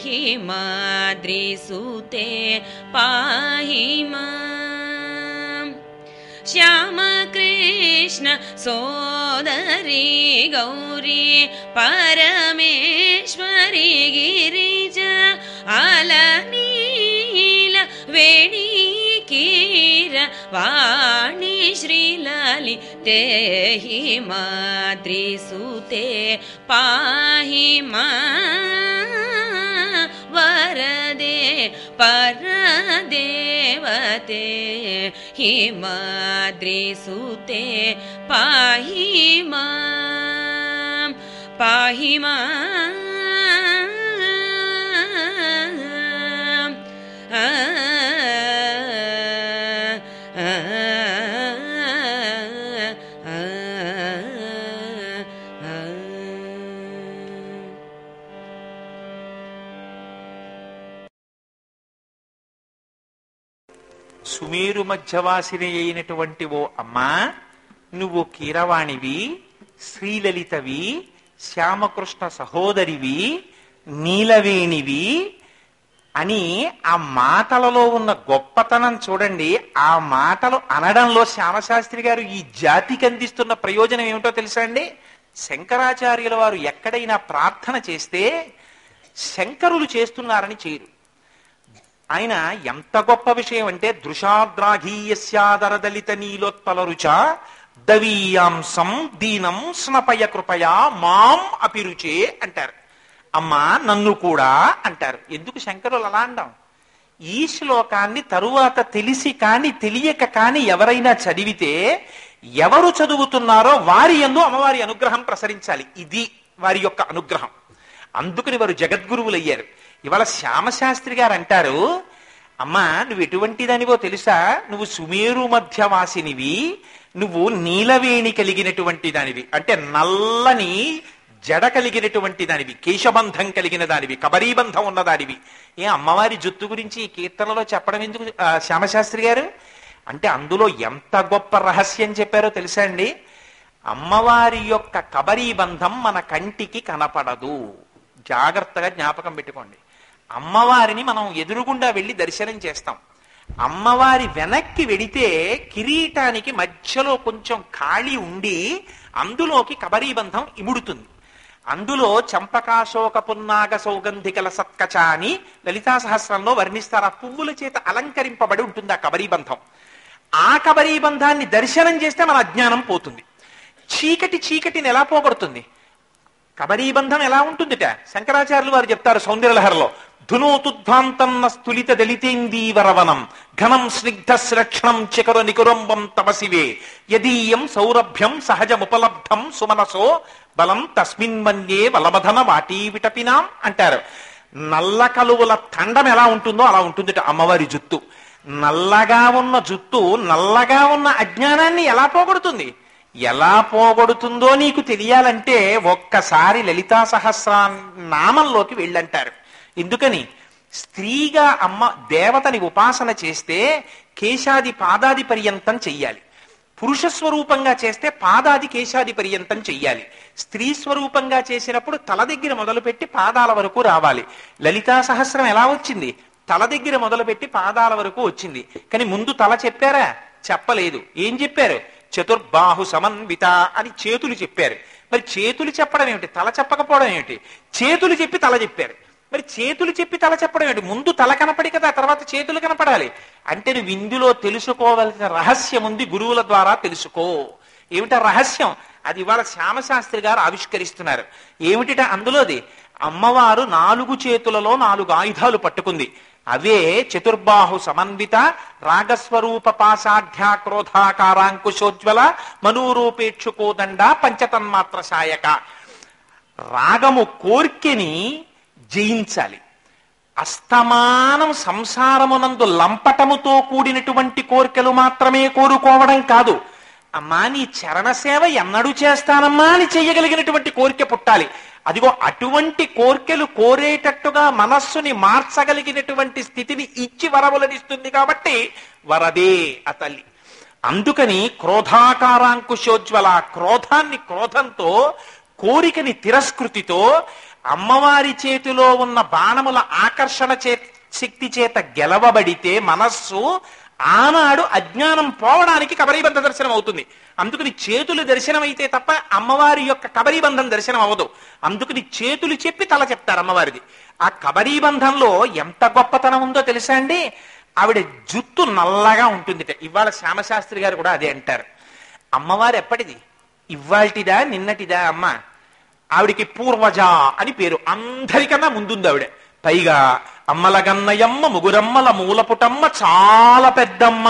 హిమాద్రిసుతే పాహి మాం. శ్యామ కృష్ణ సోదరి గౌరీ పరమేశ్వరి గిరిజ అలనీల వేణి కీర వాణి శ్రీలలితే హిమాద్రిసుతే పాహి మాం. వరదే పరదేవతే హిమాద్రిసుతే పాహి మాం. పాహి మాం. సుమేరు మధ్యవాసిని అయినటువంటి ఓ అమ్మా, నువ్వు కీరవాణివి, శ్రీలలితవి, శ్యామకృష్ణ సహోదరివి, నీలవేణివి అని ఆ మాటలలో ఉన్న గొప్పతనం చూడండి. ఆ మాటలు అనడంలో శ్యామశాస్త్రి గారు ఈ జాతికి అందిస్తున్న ప్రయోజనం ఏమిటో తెలుసా అండి? శంకరాచార్యుల వారు ఎక్కడైనా ప్రార్థన చేస్తే శంకరులు చేస్తున్నారని చేయరు. ఆయన ఎంత గొప్ప విషయం అంటే, దృశాద్రాఘీయస్యాదరదలిత నీలోత్పలరుచ దవీయాంసం దీనం స్నపయ కృపయా మాం అపిరుచే అంటారు. అమ్మా నన్ను కూడా అంటారు. ఎందుకు శంకరులు అలా అంటాం? ఈ శ్లోకాన్ని తరువాత తెలిసి కాని తెలియక కాని ఎవరైనా చదివితే ఎవరు చదువుతున్నారో వారి యందు అమ్మవారి అనుగ్రహం ప్రసరించాలి. ఇది వారి యొక్క అనుగ్రహం. అందుకని వారు జగద్గురువులయ్యారు. ఇవాళ శ్యామశాస్త్రి గారు అంటారు, అమ్మా నువ్వు ఎటువంటిదనివో తెలుసా? నువ్వు సుమేరు మధ్యవాసినివి, నువ్వు నీలవేణి కలిగినటువంటి దానివి, అంటే నల్లని జడ కలిగినటువంటి దానివి, కేశబంధం కలిగిన దానివి, కబరీబంధం ఉన్నదానివి. అమ్మవారి జుత్తు గురించి ఈ కీర్తనలో చెప్పడం ఎందుకు శ్యామశాస్త్రి గారు అంటే, అందులో ఎంత గొప్ప రహస్యం చెప్పారో తెలుసా అండి? అమ్మవారి యొక్క కబరీబంధం మన కంటికి కనపడదు. జాగ్రత్తగా జ్ఞాపకం పెట్టుకోండి. అమ్మవారిని మనం ఎదురుగుండా వెళ్ళి దర్శనం చేస్తాం. అమ్మవారి వెనక్కి వెడితే కిరీటానికి మధ్యలో కొంచెం ఖాళీ ఉండి అందులోకి కబరీబంధం ఇముడుతుంది. అందులో చంపకాశోక పున్నాగ సౌగంధికల సత్కచ అని లలితా సహస్రంలో వర్ణిస్తారు. ఆ పువ్వుల చేత అలంకరింపబడి ఉంటుంది ఆ కబరీబంధం. ఆ కబరీబంధాన్ని దర్శనం చేస్తే మన అజ్ఞానం పోతుంది. చీకటిని ఎలా పోగొడుతుంది? కబరీబంధం ఎలా ఉంటుందిట? శంకరాచార్యులు వారు చెప్తారు సౌందర్యలహరిలో, ధునోతుధ్వాంతన్న స్థులిత దళితేందీవరవనం ఘనం స్నిగ్ధ శ్రక్షణం చికర నికురంబం తపసివే యదీయం సౌరభ్యం సహజముపలబ్ధం సుమనసో బలం తస్మిన్ మన్యే వలమధన వాటీ విటపినాం అంటారు. నల్ల కలువల తండం ఎలా ఉంటుందో అలా ఉంటుందిట అమ్మవారి జుత్తు. నల్లగా ఉన్న జుత్తు నల్లగా ఉన్న అజ్ఞానాన్ని ఎలా పోగొడుతుంది? ఎలా పోగొడుతుందో నీకు తెలియాలంటే ఒక్కసారి లలితా సహస్రనామంలోకి వెళ్ళంటారు. ఎందుకని? స్త్రీగా అమ్మ దేవతని ఉపాసన చేస్తే కేశాది పాదాది పర్యంతం చెయ్యాలి. పురుష స్వరూపంగా చేస్తే పాదాది కేశాది పర్యంతం చెయ్యాలి. స్త్రీ స్వరూపంగా చేసినప్పుడు తల దగ్గర మొదలుపెట్టి పాదాల వరకు రావాలి. లలితా సహస్రం ఎలా వచ్చింది? తల దగ్గర మొదలుపెట్టి పాదాల వరకు వచ్చింది. కానీ ముందు తల చెప్పారా? చెప్పలేదు. ఏం చెప్పారు? చతుర్బాహు సమన్విత అని చేతులు చెప్పారు. మరి చేతులు చెప్పడం ఏమిటి? తల చెప్పకపోవడం ఏమిటి? చేతులు చెప్పి తల చెప్పారు. మరి చేతులు చెప్పి తల చెప్పడం ఏమిటి? ముందు తల కనపడి కదా తర్వాత చేతులు కనపడాలి. అంటే నువ్వు ఇందులో తెలుసుకోవాల్సిన రహస్యం ఉంది, గురువుల ద్వారా తెలుసుకో. ఏమిటా రహస్యం? అది ఇవాళ శ్యామశాస్త్రి గారు ఆవిష్కరిస్తున్నారు. ఏమిటిట అందులోది? అమ్మవారు 4 చేతులలో 4 ఆయుధాలు పట్టుకుంది. అవే చతుర్బాహు సమన్విత, రాగస్వరూప పాశాఢ్యా క్రోధాకారాంకుశోజ్వల, మనూరూపేక్షుకోదండ, పంచతన్మాత్ర సాయక. రాగము కోర్కెని జయించాలి. అస్తమానం సంసారమునందు లంపటముతో కూడినటువంటి కోరికలు మాత్రమే కోరుకోవడం కాదు. అమ్మా నీ చరణ సేవ ఎన్నడూ చేస్తానమ్మా అని చెయ్యగలిగినటువంటి కోరిక పుట్టాలి. అదిగో అటువంటి కోర్కెలు కోరేటట్టుగా మనస్సుని మార్చగలిగినటువంటి స్థితిని ఇచ్చి వరములనిస్తుంది. కాబట్టి వరదే ఆ తల్లి. అందుకని క్రోధాకారాంకుశోజ్వల, క్రోధాన్ని క్రోధంతో, కోరికని తిరస్కృతితో, అమ్మవారి చేతిలో ఉన్న బాణముల ఆకర్షణ శక్తి చేత గెలవబడితే మనస్సు ఆనాడు అజ్ఞానం పోవడానికి కబరీబంధ దర్శనం అవుతుంది. అందుకని చేతులు దర్శనం అయితే తప్ప అమ్మవారి యొక్క కబరీబంధం దర్శనం అవ్వదు. అందుకని చేతులు చెప్పి తల చెప్తారు అమ్మవారిది. ఆ కబరీబంధంలో ఎంత గొప్పతనం ఉందో తెలుసా అండి? ఆవిడ జుత్తు నల్లగా ఉంటుంది. ఇవాళ శ్యామశాస్త్రి గారు కూడా అదే అంటారు. అమ్మవారు ఎప్పటిది? ఇవాల్టిదా నిన్నటిదా? అమ్మ ఆవిడికి పూర్వజ అని పేరు. అందరికన్నా ముందుంది ఆవిడ. పైగా అమ్మలగన్నయమ్మ, ముగురమ్మల మూలపుటమ్మ, చాలా పెద్దమ్మ.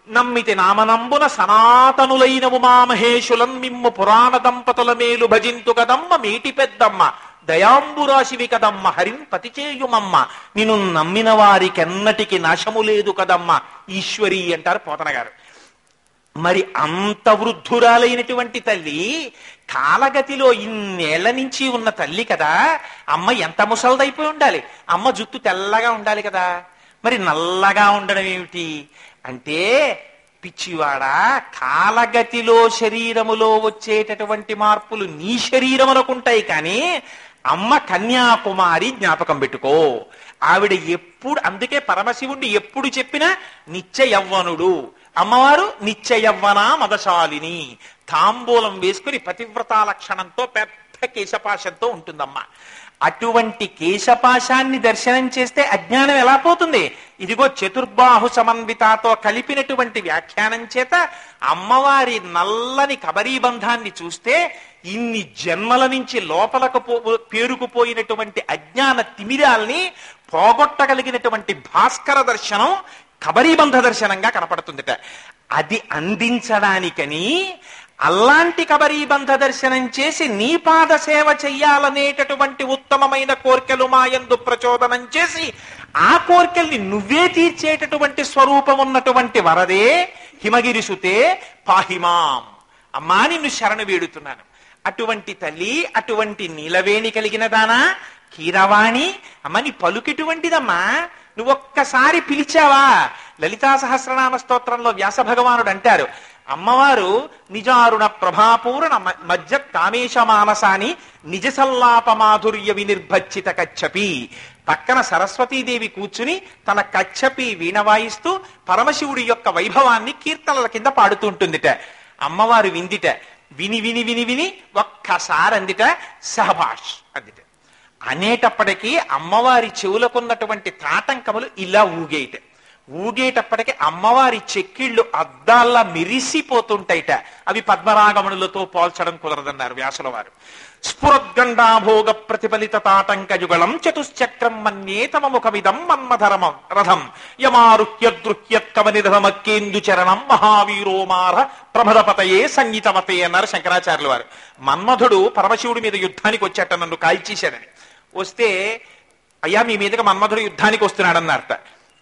నమ్మితి నామనంబున సనాతనులైన ఉమామహేశులం మిమ్ము పురాణ దంపతుల మేలు భజింతు కదమ్మ, మీటి పెద్దమ్మ దయాంబురాశివి కదమ్మ, హరిం పతిచేయుమమ్మ, నిన్ను నమ్మిన వారికెన్నటికి నాశము లేదు కదమ్మ ఈశ్వరి అంటారు పోతన గారు. మరి అంత వృద్ధురాలైనటువంటి తల్లి, కాలగతిలో ఇన్నేళ్ల నుంచి ఉన్న తల్లి కదా, అమ్మ ఎంత ముసలిదైపోయి ఉండాలి? అమ్మ జుట్టు తెల్లగా ఉండాలి కదా. మరి నల్లగా ఉండడం ఏమిటి అంటే, పిచ్చివాడా, కాలగతిలో శరీరములో వచ్చేటటువంటి మార్పులు నీ శరీరములకుంటాయి, కానీ అమ్మ కన్యాకుమారి జ్ఞాపకం పెట్టుకో. ఆవిడ ఎప్పుడు, అందుకే పరమశివుణ్ణి ఎప్పుడు చెప్పినా నిత్య యవ్వనుడు, అమ్మవారు నిత్య యవ్వన మదశాలిని. తాంబూలం వేసుకుని పతివ్రతా లక్షణంతో పెద్ద కేశపాశంతో ఉంటుందమ్మ. అటువంటి కేశపాశాన్ని దర్శనం చేస్తే అజ్ఞానం ఎలా పోతుంది? ఇదిగో చతుర్బాహు సమన్వితాతో కలిపినటువంటి వ్యాఖ్యానం చేత అమ్మవారి నల్లని కబరీబంధాన్ని చూస్తే ఇన్ని జన్మల నుంచి లోపలకు పేరుకుపోయినటువంటి అజ్ఞాన తిమిరాల్ని పోగొట్టగలిగినటువంటి భాస్కర దర్శనం కబరీబంధ దర్శనంగా కనపడుతుందిట. అది అందించడానికని అలాంటి కబరీబంధ దర్శనం చేసి నీ పాద సేవ చెయ్యాలనేటటువంటి ఉత్తమమైన కోర్కెలు మాయందు ప్రచోదనం చేసి ఆ కోర్కెల్ని నువ్వే తీర్చేటటువంటి స్వరూపం ఉన్నటువంటి వరదే హిమగిరిసుతే పాహిమాం. అమ్మా నిన్ను శరణు వేడుతున్నాను. అటువంటి తల్లి, అటువంటి నీలవేణి కలిగిన దానా కీరవాణి, అమ్మ నీ పలుకెటువంటిదమ్మా. నువ్వొక్కసారి పిలిచావా? లలితా సహస్రనామ స్తోత్రంలో వ్యాస భగవానుడు అంటారు, అమ్మవారు నిజారుణ ప్రభాపూర్ణ మధ్య కామేశ మానసాని నిజ సల్లాప మాధుర్య వినిర్భచ్చిత కచ్చపి. పక్కన సరస్వతీదేవి కూర్చుని తన కచ్చపి వీణ వాయిస్తూ పరమశివుడి యొక్క వైభవాన్ని కీర్తనల కింద పాడుతుంటుందిట. అమ్మవారు విందిట. విని విని విని విని ఒక్కసారి అందిట సహభాష్ అందిట. అనేటప్పటికీ అమ్మవారి చెవులకున్నటువంటి తాటంకములు ఇలా ఊగేయట. ఊగేటప్పటికి అమ్మవారి చెక్కిళ్ళు అద్దాల్లా మెరిసిపోతుంటాయిట. అవి పద్మరాగమణులతో పోల్చడం కుదరదన్నారు వ్యాసుల వారు. స్ఫురద్గండాభోగ ప్రతిఫలిత తాటంక యుగళం చతుశ్చక్రం మన్యే తమ ముఖమిదం మన్మధరమ రథం యమారుహ్యదృహ్యత్కమనిరమక్కేందు చరణం మహావీరోమార ప్రమదపతయే సంగీతమతే అన్నారు శంకరాచార్యుల వారు. మన్మధుడు పరమశివుడి మీద యుద్ధానికి వచ్చాట, నన్ను కాల్చేశాడని. వస్తే అయ్యా మీ మీదకి మన్మధుడు యుద్ధానికి వస్తున్నాడన్నారట.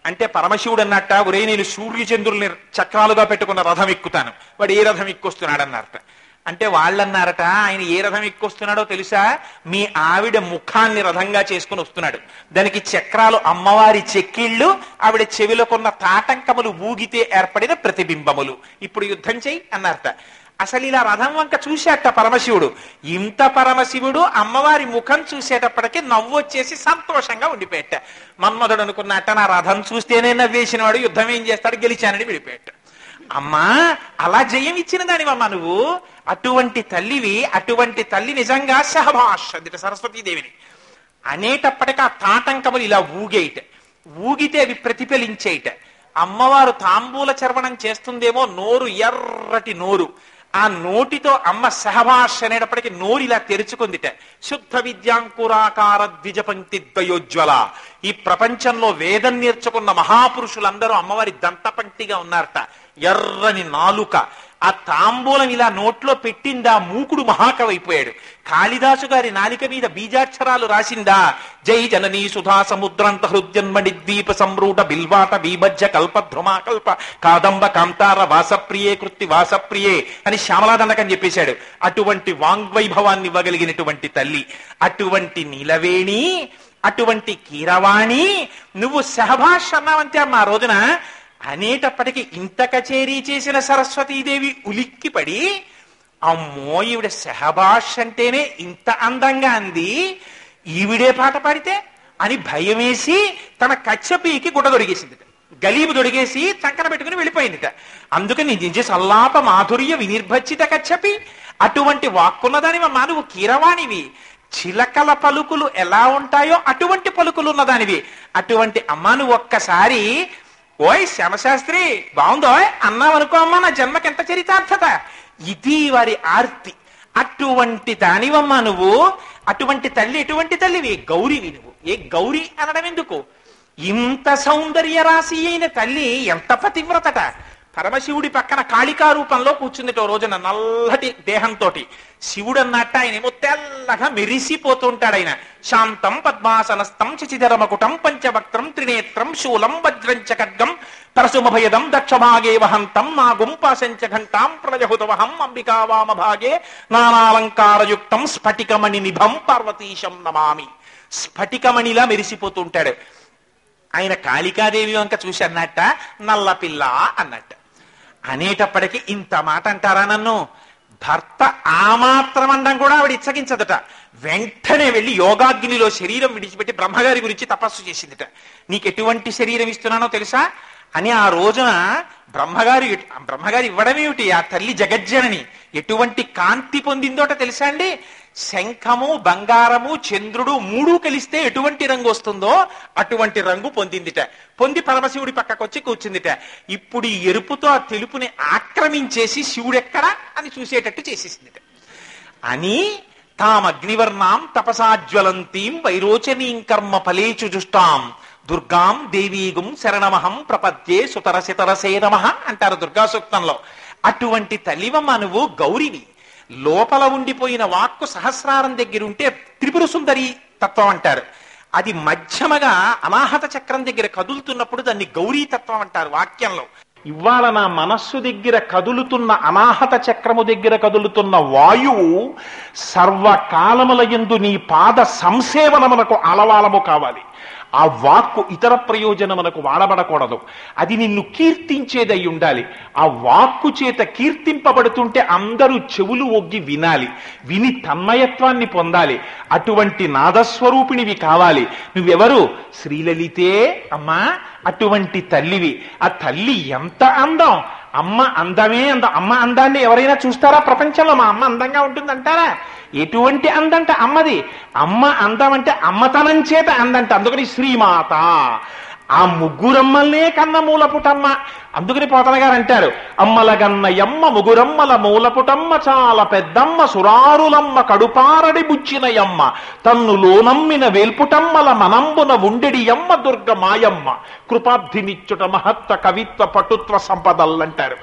అంటే పరమశివుడు అన్నట్ట, ఒరే నేను సూర్యచంద్రుల్ని చక్రాలుగా పెట్టుకున్న రథం ఎక్కుతాను, వాడు ఏ రథం ఎక్కుస్తున్నాడన్నారట. అంటే వాళ్ళన్నారట, ఆయన ఏ రథం ఎక్కుస్తున్నాడో తెలుసా? మీ ఆవిడ ముఖాన్ని రథంగా చేసుకుని వస్తున్నాడు. దానికి చక్రాలు అమ్మవారి చెక్కిళ్ళు, ఆవిడ చెవిలోకున్న తాటంకములు ఊగితే ఏర్పడిన ప్రతిబింబములు. ఇప్పుడు యుద్ధం చెయ్యి అన్నారట. అసలు ఇలా రథం వంక చూశాట పరమశివుడు. ఇంత పరమశివుడు అమ్మవారి ముఖం చూసేటప్పటికీ నవ్వొచ్చేసి సంతోషంగా ఉండిపోయాట. మన్మధుడు అనుకున్నట్ట, నా రథం చూస్తేనే నవ్వేసిన వాడు యుద్ధం ఏం చేస్తాడు, గెలిచానని విడిపోయాట. అమ్మా అలా జయం ఇచ్చిన దానివమ్మా నువ్వు. అటువంటి తల్లివి, అటువంటి తల్లి నిజంగా సహభాష్ అందిట సరస్వతీదేవిని. అనేటప్పటికీ ఆ తాటంకములు ఇలా ఊగేయట. ఊగితే అవి ప్రతిఫలించేయట. అమ్మవారు తాంబూల చర్వణం చేస్తుందేమో, నోరు ఎర్రటి నోరు. ఆ నోటితో అమ్మ సహభాష్ అనేటప్పటికీ నోరు ఇలా తెరుచుకుందిట. శుద్ధ విద్యాంకురాకార ద్విజ పంక్తి ద్వయోజ్వల. ఈ ప్రపంచంలో వేదం నేర్చుకున్న మహాపురుషులందరూ అమ్మవారి దంతపంక్తిగా ఉన్నారట. ఎర్రని నాలుక. ఆ తాంబూలం ఇలా నోట్లో పెట్టిందా మూకుడు మహాకవి అయిపోయాడు. కాళిదాసు గారి నాలిక మీద బీజాక్షరాలు రాసిందా, జై జననీ సుధా సముద్రంత హృద్యన్మణి ద్వీప సంరూఢ బిల్వాట బీభజ్య కల్ప ధ్రుమాకల్ప కాదంబ కాంతార వాసప్రియే కృత్తి వాసప్రియే అని శ్యామలాదండకని చెప్పేశాడు. అటువంటి వాంగ్వైభవాన్ని ఇవ్వగలిగినటువంటి తల్లి, అటువంటి నీలవేణి, అటువంటి కీరవాణి, నువ్వు సహభాష్ అన్నావంతే అమ్మా ఆ రోజున. అనేటప్పటికీ ఇంత కచేరీ చేసిన సరస్వతీదేవి ఉలిక్కిపడి, అమ్మో ఈవిడ సహభాష్ అంటేనే ఇంత అందంగా అంది, ఈవిడే పాట పాడితే అని భయమేసి తన కచ్చపీకి గుడ్డ దొరిగేసిందిట. గలీబు దొడిగేసి చంకన పెట్టుకుని వెళ్ళిపోయిందిట. అందుకని నిజ సల్లాప మాధుర్య వినిర్భచ్చిత కచ్చపి. అటువంటి వాక్కున్నదానివమ్మా నువ్వు కీరవాణివి. చిలకల పలుకులు ఎలా ఉంటాయో అటువంటి పలుకులు ఉన్నదానివి. అటువంటి అమ్మా నువ్వు ఒక్కసారి ఓయ్ శ్యామశాస్త్రి బాగుందో అన్నావనుకో, అమ్మా నా జన్మకి ఎంత చరితార్థత. ఇది వారి ఆర్తి. అటువంటి దానివమ్మా నువ్వు. అటువంటి తల్లి, ఎటువంటి తల్లివి? గౌరివి నువ్వు. ఏ గౌరీ అనడం ఎందుకు? ఇంత సౌందర్య రాశి అయిన తల్లి ఎంత పతివ్రతట. పరమశివుడి పక్కన కాళికా రూపంలో కూర్చుందిట ఓ రోజున నల్లటి దేహంతో. శివుడు అన్నట్ట ఆయనేమో తెల్లగా మెరిసిపోతుంటాడు. ఆయన శాంతం పద్మాసనస్థం శశిధరమకుటం పంచవక్త్రం త్రినేత్రం శూలం వజ్రంచ ఖడ్గం పరశుమభయదం దక్షభాగే వహంతం నాగుం పాశంచ ఘంటాం ప్రజహుతవహం అంబికా వామభాగే నానాలంకారయుక్తం స్ఫటికమణి నిభం పార్వతీశం నమామి. స్ఫటికమణిలా మెరిసిపోతుంటాడు ఆయన. కాళికాదేవి వంక చూసి అన్నట్ట, నల్లపిల్ల అన్నట్ట. అనేటప్పటికీ ఇంత మాట అంటారా నన్ను? భర్త ఆ మాత్రం అండం కూడా ఆవిడ ఇచ్చగించదట. వెంటనే వెళ్ళి యోగాగ్నిలో శరీరం విడిచిపెట్టి బ్రహ్మగారి గురించి తపస్సు చేసిందిట. నీకు ఎటువంటి శరీరం ఇస్తున్నానో తెలుసా అని ఆ రోజున బ్రహ్మగారి ఇవ్వడమేమిటి, ఆ తల్లి జగజ్జనని ఎటువంటి కాంతి పొందిందోట తెలుసా అండి? శంఖము, బంగారము, చంద్రుడు మూడు కలిస్తే ఎటువంటి రంగు వస్తుందో అటువంటి రంగు పొందిందిట. పొంది పరమశివుడి పక్కకొచ్చి కూర్చుందిట. ఇప్పుడు ఈ ఎరుపుతో ఆ తెలుపుని ఆక్రమించేసి శివుడెక్కడా అని చూసేటట్టు చేసేసిందిట. అని తామగ్నివర్ణాం తపసాజ్వలంతీం వైరోచనీం కర్మ ఫలేచు జుష్టాం దుర్గాం దేవీగుం శరణమహం ప్రపద్యే సుతరసితరసే నమః అంటారు దుర్గా సూక్తంలో. అటువంటి తల్లివమ్మ నువ్వు గౌరివి. లోపల ఉండిపోయిన వాక్కు సహస్రారం దగ్గరుంటే త్రిపుర సుందరి తత్వం అంటారు. అది మధ్యమగా అనాహత చక్రం దగ్గర కదులుతున్నప్పుడు దాన్ని గౌరీ తత్వం అంటారు వాక్యంలో. ఇవాళ నా మనస్సు దగ్గర కదులుతున్న అనాహత చక్రము దగ్గర కదులుతున్న వాయువు సర్వకాలముల యందు నీ పాద సంసేవనమునకు అలవాలము కావాలి. ఆ వాక్కు ఇతర ప్రయోజనమునకు వాడబడకూడదు. అది నిన్ను కీర్తించేదై ఉండాలి. ఆ వాక్కు చేత కీర్తింపబడుతుంటే అందరూ చెవులు ఒగ్గి వినాలి, విని తన్మయత్వాన్ని పొందాలి. అటువంటి నాదస్వరూపిణివి కావాలి. నువ్వెవరు? శ్రీలలితే అమ్మా. అటువంటి తల్లివి. ఆ తల్లి ఎంత అందం! అమ్మ అందమే అందం. అమ్మ అందాన్ని ఎవరైనా చూస్తారా ప్రపంచంలో? మా అమ్మ అందంగా ఉంటుందంటారా? ఎటువంటి అందంట అమ్మది. అమ్మ అందం అంటే అమ్మతనం చేత అందంట. అందుకని శ్రీమాత. ఆ ముగ్గురమ్మల్నే కన్న మూలపుటమ్మ. అందుకని పోతన గారు అంటారు, అమ్మల గన్నయమ్మ ముగురమ్మల మూలపుటమ్మ చాలా పెద్దమ్మ సురారులమ్మ కడుపారడి బుచ్చినయమ్మ తన్నులోనమ్మిన వేల్పుటమ్మల మనంబున ఉండెడియమ్మ దుర్గ మాయమ్మ కృపాబ్ధినిచ్చుట మహత్వ కవిత్వ పటుత్వ సంపదల్లంటారు.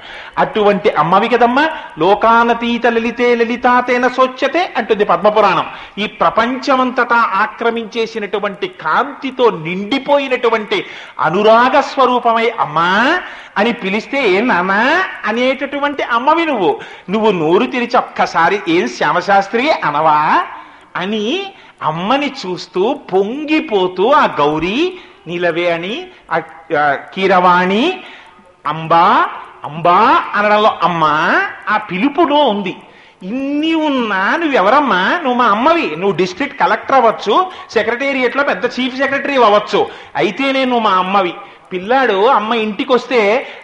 అటువంటి అమ్మవి కదమ్మ. లోకానతీత లలితే లలితాతేన సోచ్యతే అంటుంది పద్మపురాణం. ఈ ప్రపంచమంతటా ఆక్రమించేసినటువంటి కాంతితో నిండిపోయినటువంటి అనురాగ స్వరూపమై అమ్మా అని పిలిస్తే ఏం నానా అనేటటువంటి అమ్మవి నువ్వు. నువ్వు నోరు తెరిచి ఒక్కసారి ఏం శ్యామశాస్త్రి అనవా అని అమ్మని చూస్తూ పొంగిపోతూ ఆ గౌరీ నీలవే అని ఆ కీరవాణి అంబా అంబా అనడంలో అమ్మ ఆ పిలుపులో ఉంది. ఇన్ని ఉన్నా నువ్వెవరమ్మా? నువ్వు మా అమ్మవి. నువ్వు డిస్ట్రిక్ట్ కలెక్టర్ అవ్వచ్చు, సెక్రటేరియట్ లో పెద్ద చీఫ్ సెక్రటరీ అవ్వచ్చు, అయితేనే నువ్వు మా అమ్మవి. పిల్లాడు అమ్మ ఇంటికి వస్తే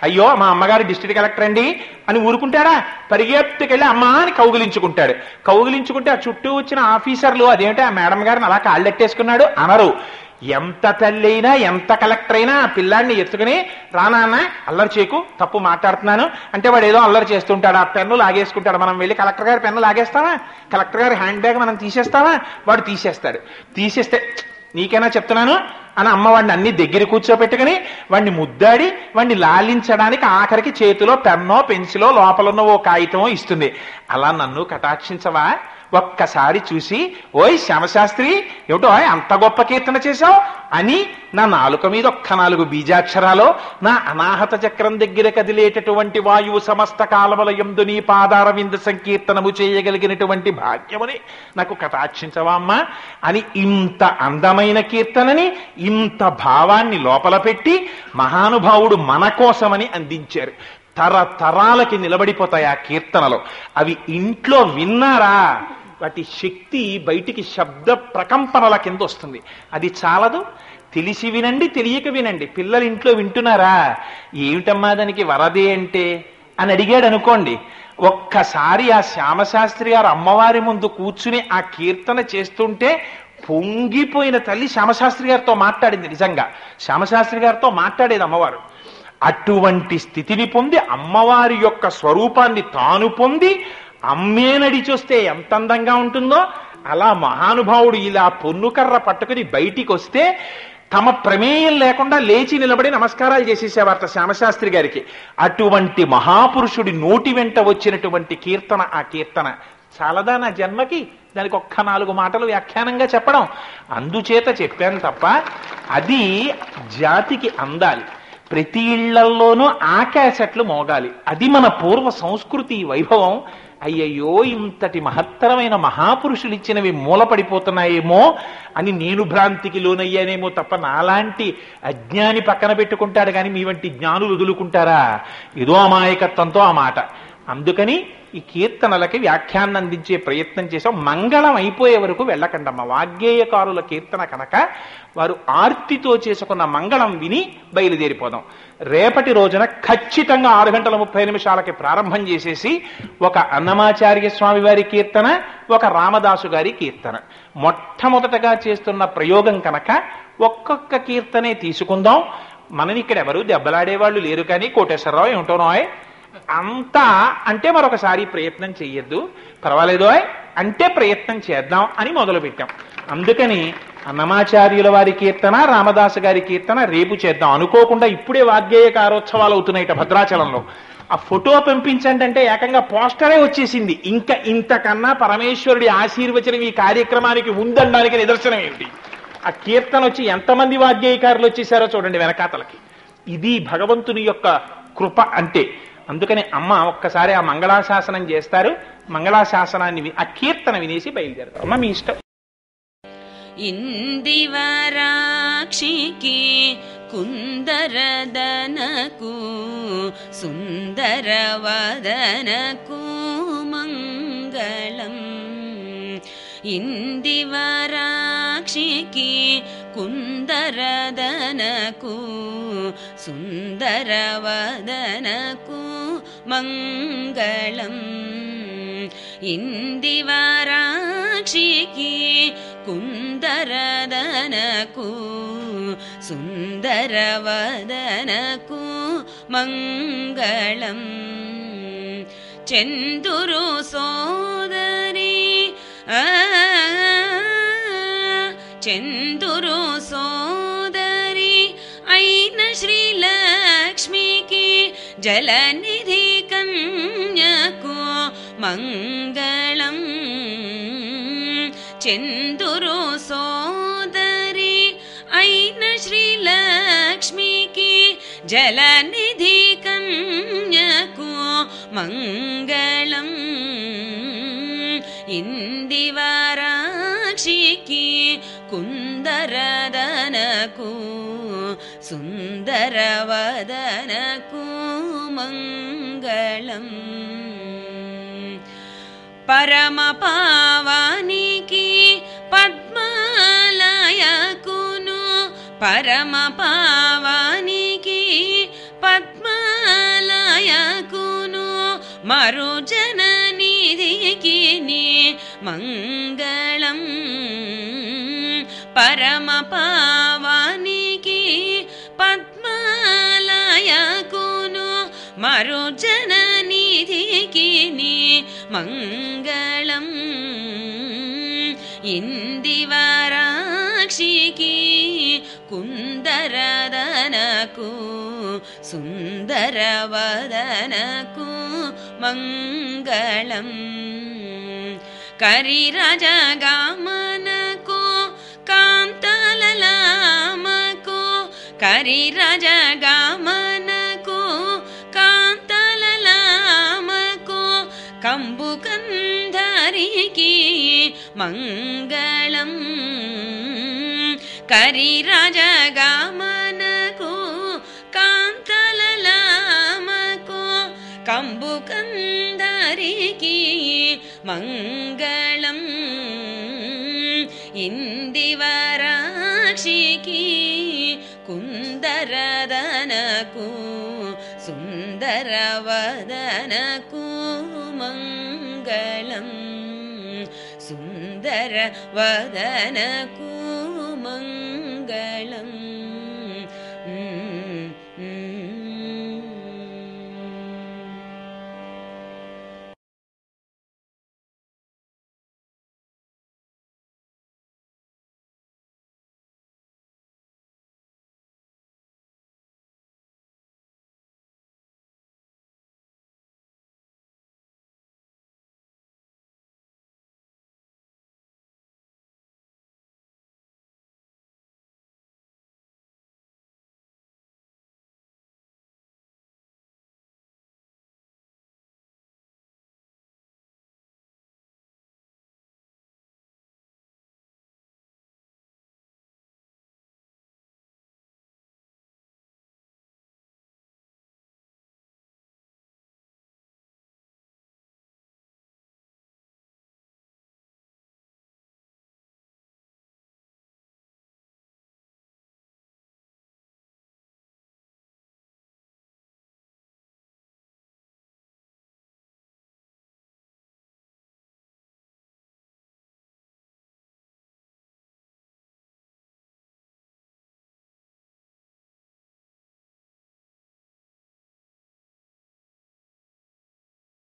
అయ్యో మా అమ్మగారు డిస్ట్రిక్ట్ కలెక్టర్ అండి అని ఊరుకుంటాడా? పరిగెత్తుకెళ్ళి అమ్మ అని కౌగిలించుకుంటాడు. కౌగిలించుకుంటే ఆ చుట్టూ వచ్చిన ఆఫీసర్లు అదేంటి ఆ మేడం గారిని అలా కాళ్ళెట్టేసుకున్నాడు అనరు. ఎంత తల్లి అయినా ఎంత కలెక్టర్ అయినా ఆ పిల్లాడిని ఎత్తుకుని రానాన్న అల్లరి చేయకు, తప్పు మాట్లాడుతున్నాను అంటే వాడు ఏదో అల్లరి చేస్తుంటాడు. ఆ పెన్ను లాగేసుకుంటాడు. మనం వెళ్ళి కలెక్టర్ గారి పెన్ను లాగేస్తావా? కలెక్టర్ గారి హ్యాండ్ బ్యాగ్ మనం తీసేస్తావా? వాడు తీసేస్తాడు. తీసేస్తే నీకైనా చెప్తున్నాను అని అమ్మ వాడిని అన్ని దగ్గర కూర్చోపెట్టుకుని వాడిని ముద్దాడి వాడిని లాలించడానికి ఆఖరికి చేతిలో పెన్నో పెన్సిలో లోపలున్న ఓ కాగితమో ఇస్తుంది. అలా నన్ను కటాక్షించవా? ఒక్కసారి చూసి ఓయ్ శ్యామశాస్త్రి ఏమిటో అంత గొప్ప కీర్తన చేశావు అని నా నాలుక మీద ఒక్క 4 బీజాక్షరాలు నా అనాహత చక్రం దగ్గర కదిలేటటువంటి వాయువు సమస్త కాలముల యందు నీ పాదార వింద సంకీర్తనము చేయగలిగినటువంటి భాగ్యముని నాకు కటాక్షించవా అమ్మా అని ఇంత అందమైన కీర్తనని ఇంత భావాన్ని లోపల పెట్టి మహానుభావుడు మన కోసమని అందించారు. తరతరాలకి నిలబడిపోతాయి ఆ కీర్తనలు. అవి ఇంట్లో విన్నారా వాటి శక్తి బయటికి శబ్ద ప్రకంపనల కింద వస్తుంది. అది చాలదు, తెలిసి వినండి, తెలియక వినండి. పిల్లలు ఇంట్లో వింటున్నారా? ఏమిటమ్మా దానికి వరదే అంటే అని అడిగాడు అనుకోండి. ఒక్కసారి ఆ శ్యామశాస్త్రి గారు అమ్మవారి ముందు కూర్చుని ఆ కీర్తన చేస్తుంటే పొంగిపోయిన తల్లి శ్యామశాస్త్రి గారితో మాట్లాడింది. నిజంగా శ్యామశాస్త్రి గారితో మాట్లాడేది అమ్మవారు. అటువంటి స్థితిని పొంది అమ్మవారి యొక్క స్వరూపాన్ని తాను పొంది అమ్మే నడిచొస్తే ఎంత అందంగా ఉంటుందో అలా మహానుభావుడు ఇలా పొన్నుకర్ర పట్టుకుని బయటికి వస్తే తమ ప్రమేయం లేకుండా లేచి నిలబడి నమస్కారాలు చేసేసేవారట శ్యామశాస్త్రి గారికి. అటువంటి మహాపురుషుడి నోటి వెంట వచ్చినటువంటి కీర్తన ఆ కీర్తన చాలదా నా జన్మకి? దానికి ఒక్క 4 మాటలు వ్యాఖ్యానంగా చెప్పడం అందుచేత చెప్పాను తప్ప అది జాతికి అందాలి. ప్రతి ఇళ్లల్లోనూ ఆ క్యాసెట్లు మోగాలి. అది మన పూర్వ సంస్కృతి వైభవం. అయ్యయ్యో, ఇంతటి మహత్తరమైన మహాపురుషులు ఇచ్చినవి మూలపడిపోతున్నాయేమో అని నేను భ్రాంతికి లోనయ్యానేమో తప్ప నాలాంటి అజ్ఞాని పక్కన పెట్టుకుంటాడు కానీ మీ వంటి జ్ఞానులు వదులుకుంటారా? ఏదో అమాయకత్వంతో ఆ మాట. అందుకని ఈ కీర్తనలకి వ్యాఖ్యానం అందించే ప్రయత్నం చేసాం. మంగళం అయిపోయే వరకు వెళ్ళకండమ్మ. వాగ్గేయకారుల కీర్తన కనుక వారు ఆర్తితో చేసుకున్న మంగళం విని బయలుదేరిపోదాం. రేపటి రోజున ఖచ్చితంగా 6:30 ప్రారంభం చేసేసి ఒక అన్నమాచార్య స్వామి వారి కీర్తన, ఒక రామదాసు గారి కీర్తన మొట్టమొదటగా చేస్తున్న ప్రయోగం కనుక ఒక్కొక్క కీర్తనే తీసుకుందాం. మనని ఇక్కడ ఎవరు దెబ్బలాడేవాళ్ళు లేరు కానీ కోటేశ్వరరావు ఏమిటోనోయ్ అంతా అంటే మరొకసారి ప్రయత్నం చెయ్యొద్దు, పర్వాలేదో అంటే ప్రయత్నం చేద్దాం అని మొదలుపెట్టాం. అందుకని అన్నమాచార్యుల వారి కీర్తన, రామదాసు గారి కీర్తన రేపు చేద్దాం. అనుకోకుండా ఇప్పుడే వాగ్గేయకారోత్సవాలు అవుతున్నాయిట భద్రాచలంలో. ఆ ఫోటో పంపించండి అంటే ఏకంగా పోస్టరే వచ్చేసింది. ఇంకా ఇంతకన్నా పరమేశ్వరుడి ఆశీర్వచనం ఈ కార్యక్రమానికి ఉందనడానికి నిదర్శనం ఏమిటి? ఆ కీర్తన వచ్చి ఎంతమంది వాగ్గేయకారులు వచ్చేసారో చూడండి వెనకాతలకి. ఇది భగవంతుని యొక్క కృప అంటే. అందుకని అమ్మ ఒక్కసారి ఆ మంగళాశాసనం చేస్తారు. మంగళాశాసనాన్ని ఆ కీర్తన వినేసి బయలుదేరుతారు. అమ్మ మీ ఇష్టం. ఇందివరాక్షికి కుందరదనకు సుందరవదనకు మంగళం. ఇందివరాక్షికి కుందరదనకు సుందరవదనకు మంగళం. ఇందివరాక్షికి కుందరదనకు సుందరవదనకు మంగళం. చందురు సోదరి చందురు సోదరి అయిన శ్రీలక్ష్మికి జలనిధి కన్యకు మంగళం. చందురు సోదరి అయిన శ్రీలక్ష్మికి జలనిధి కన్యకు మంగళం. ఇందివరాక్షికి కుందరదనకు సుందరవదనకు మంగళం. పరమ పావానికి పద్మాలయకును పరమ పావానికి పద్మాలయకును మరుజననిధికి మంగళం. పరమ పావానికి పద్మాలయకును మరుజననిధికి మంగళం. ఇందివరాక్షికి కుందరదనకు సుందరవదనకు మంగళం. కరిరజగమనకు కాంతలలామకు కరిరజగమనకు కాంతలలామకు కంబుకంధరికి మంగళం. కరిరజగమనకు కాంతలలామకు కంబుకంధరికి మంగళం. ఇందివరాక్షికి కుందరదనకు సుందరవదనకు మంగళం. సుందరవదనకు మంగళం.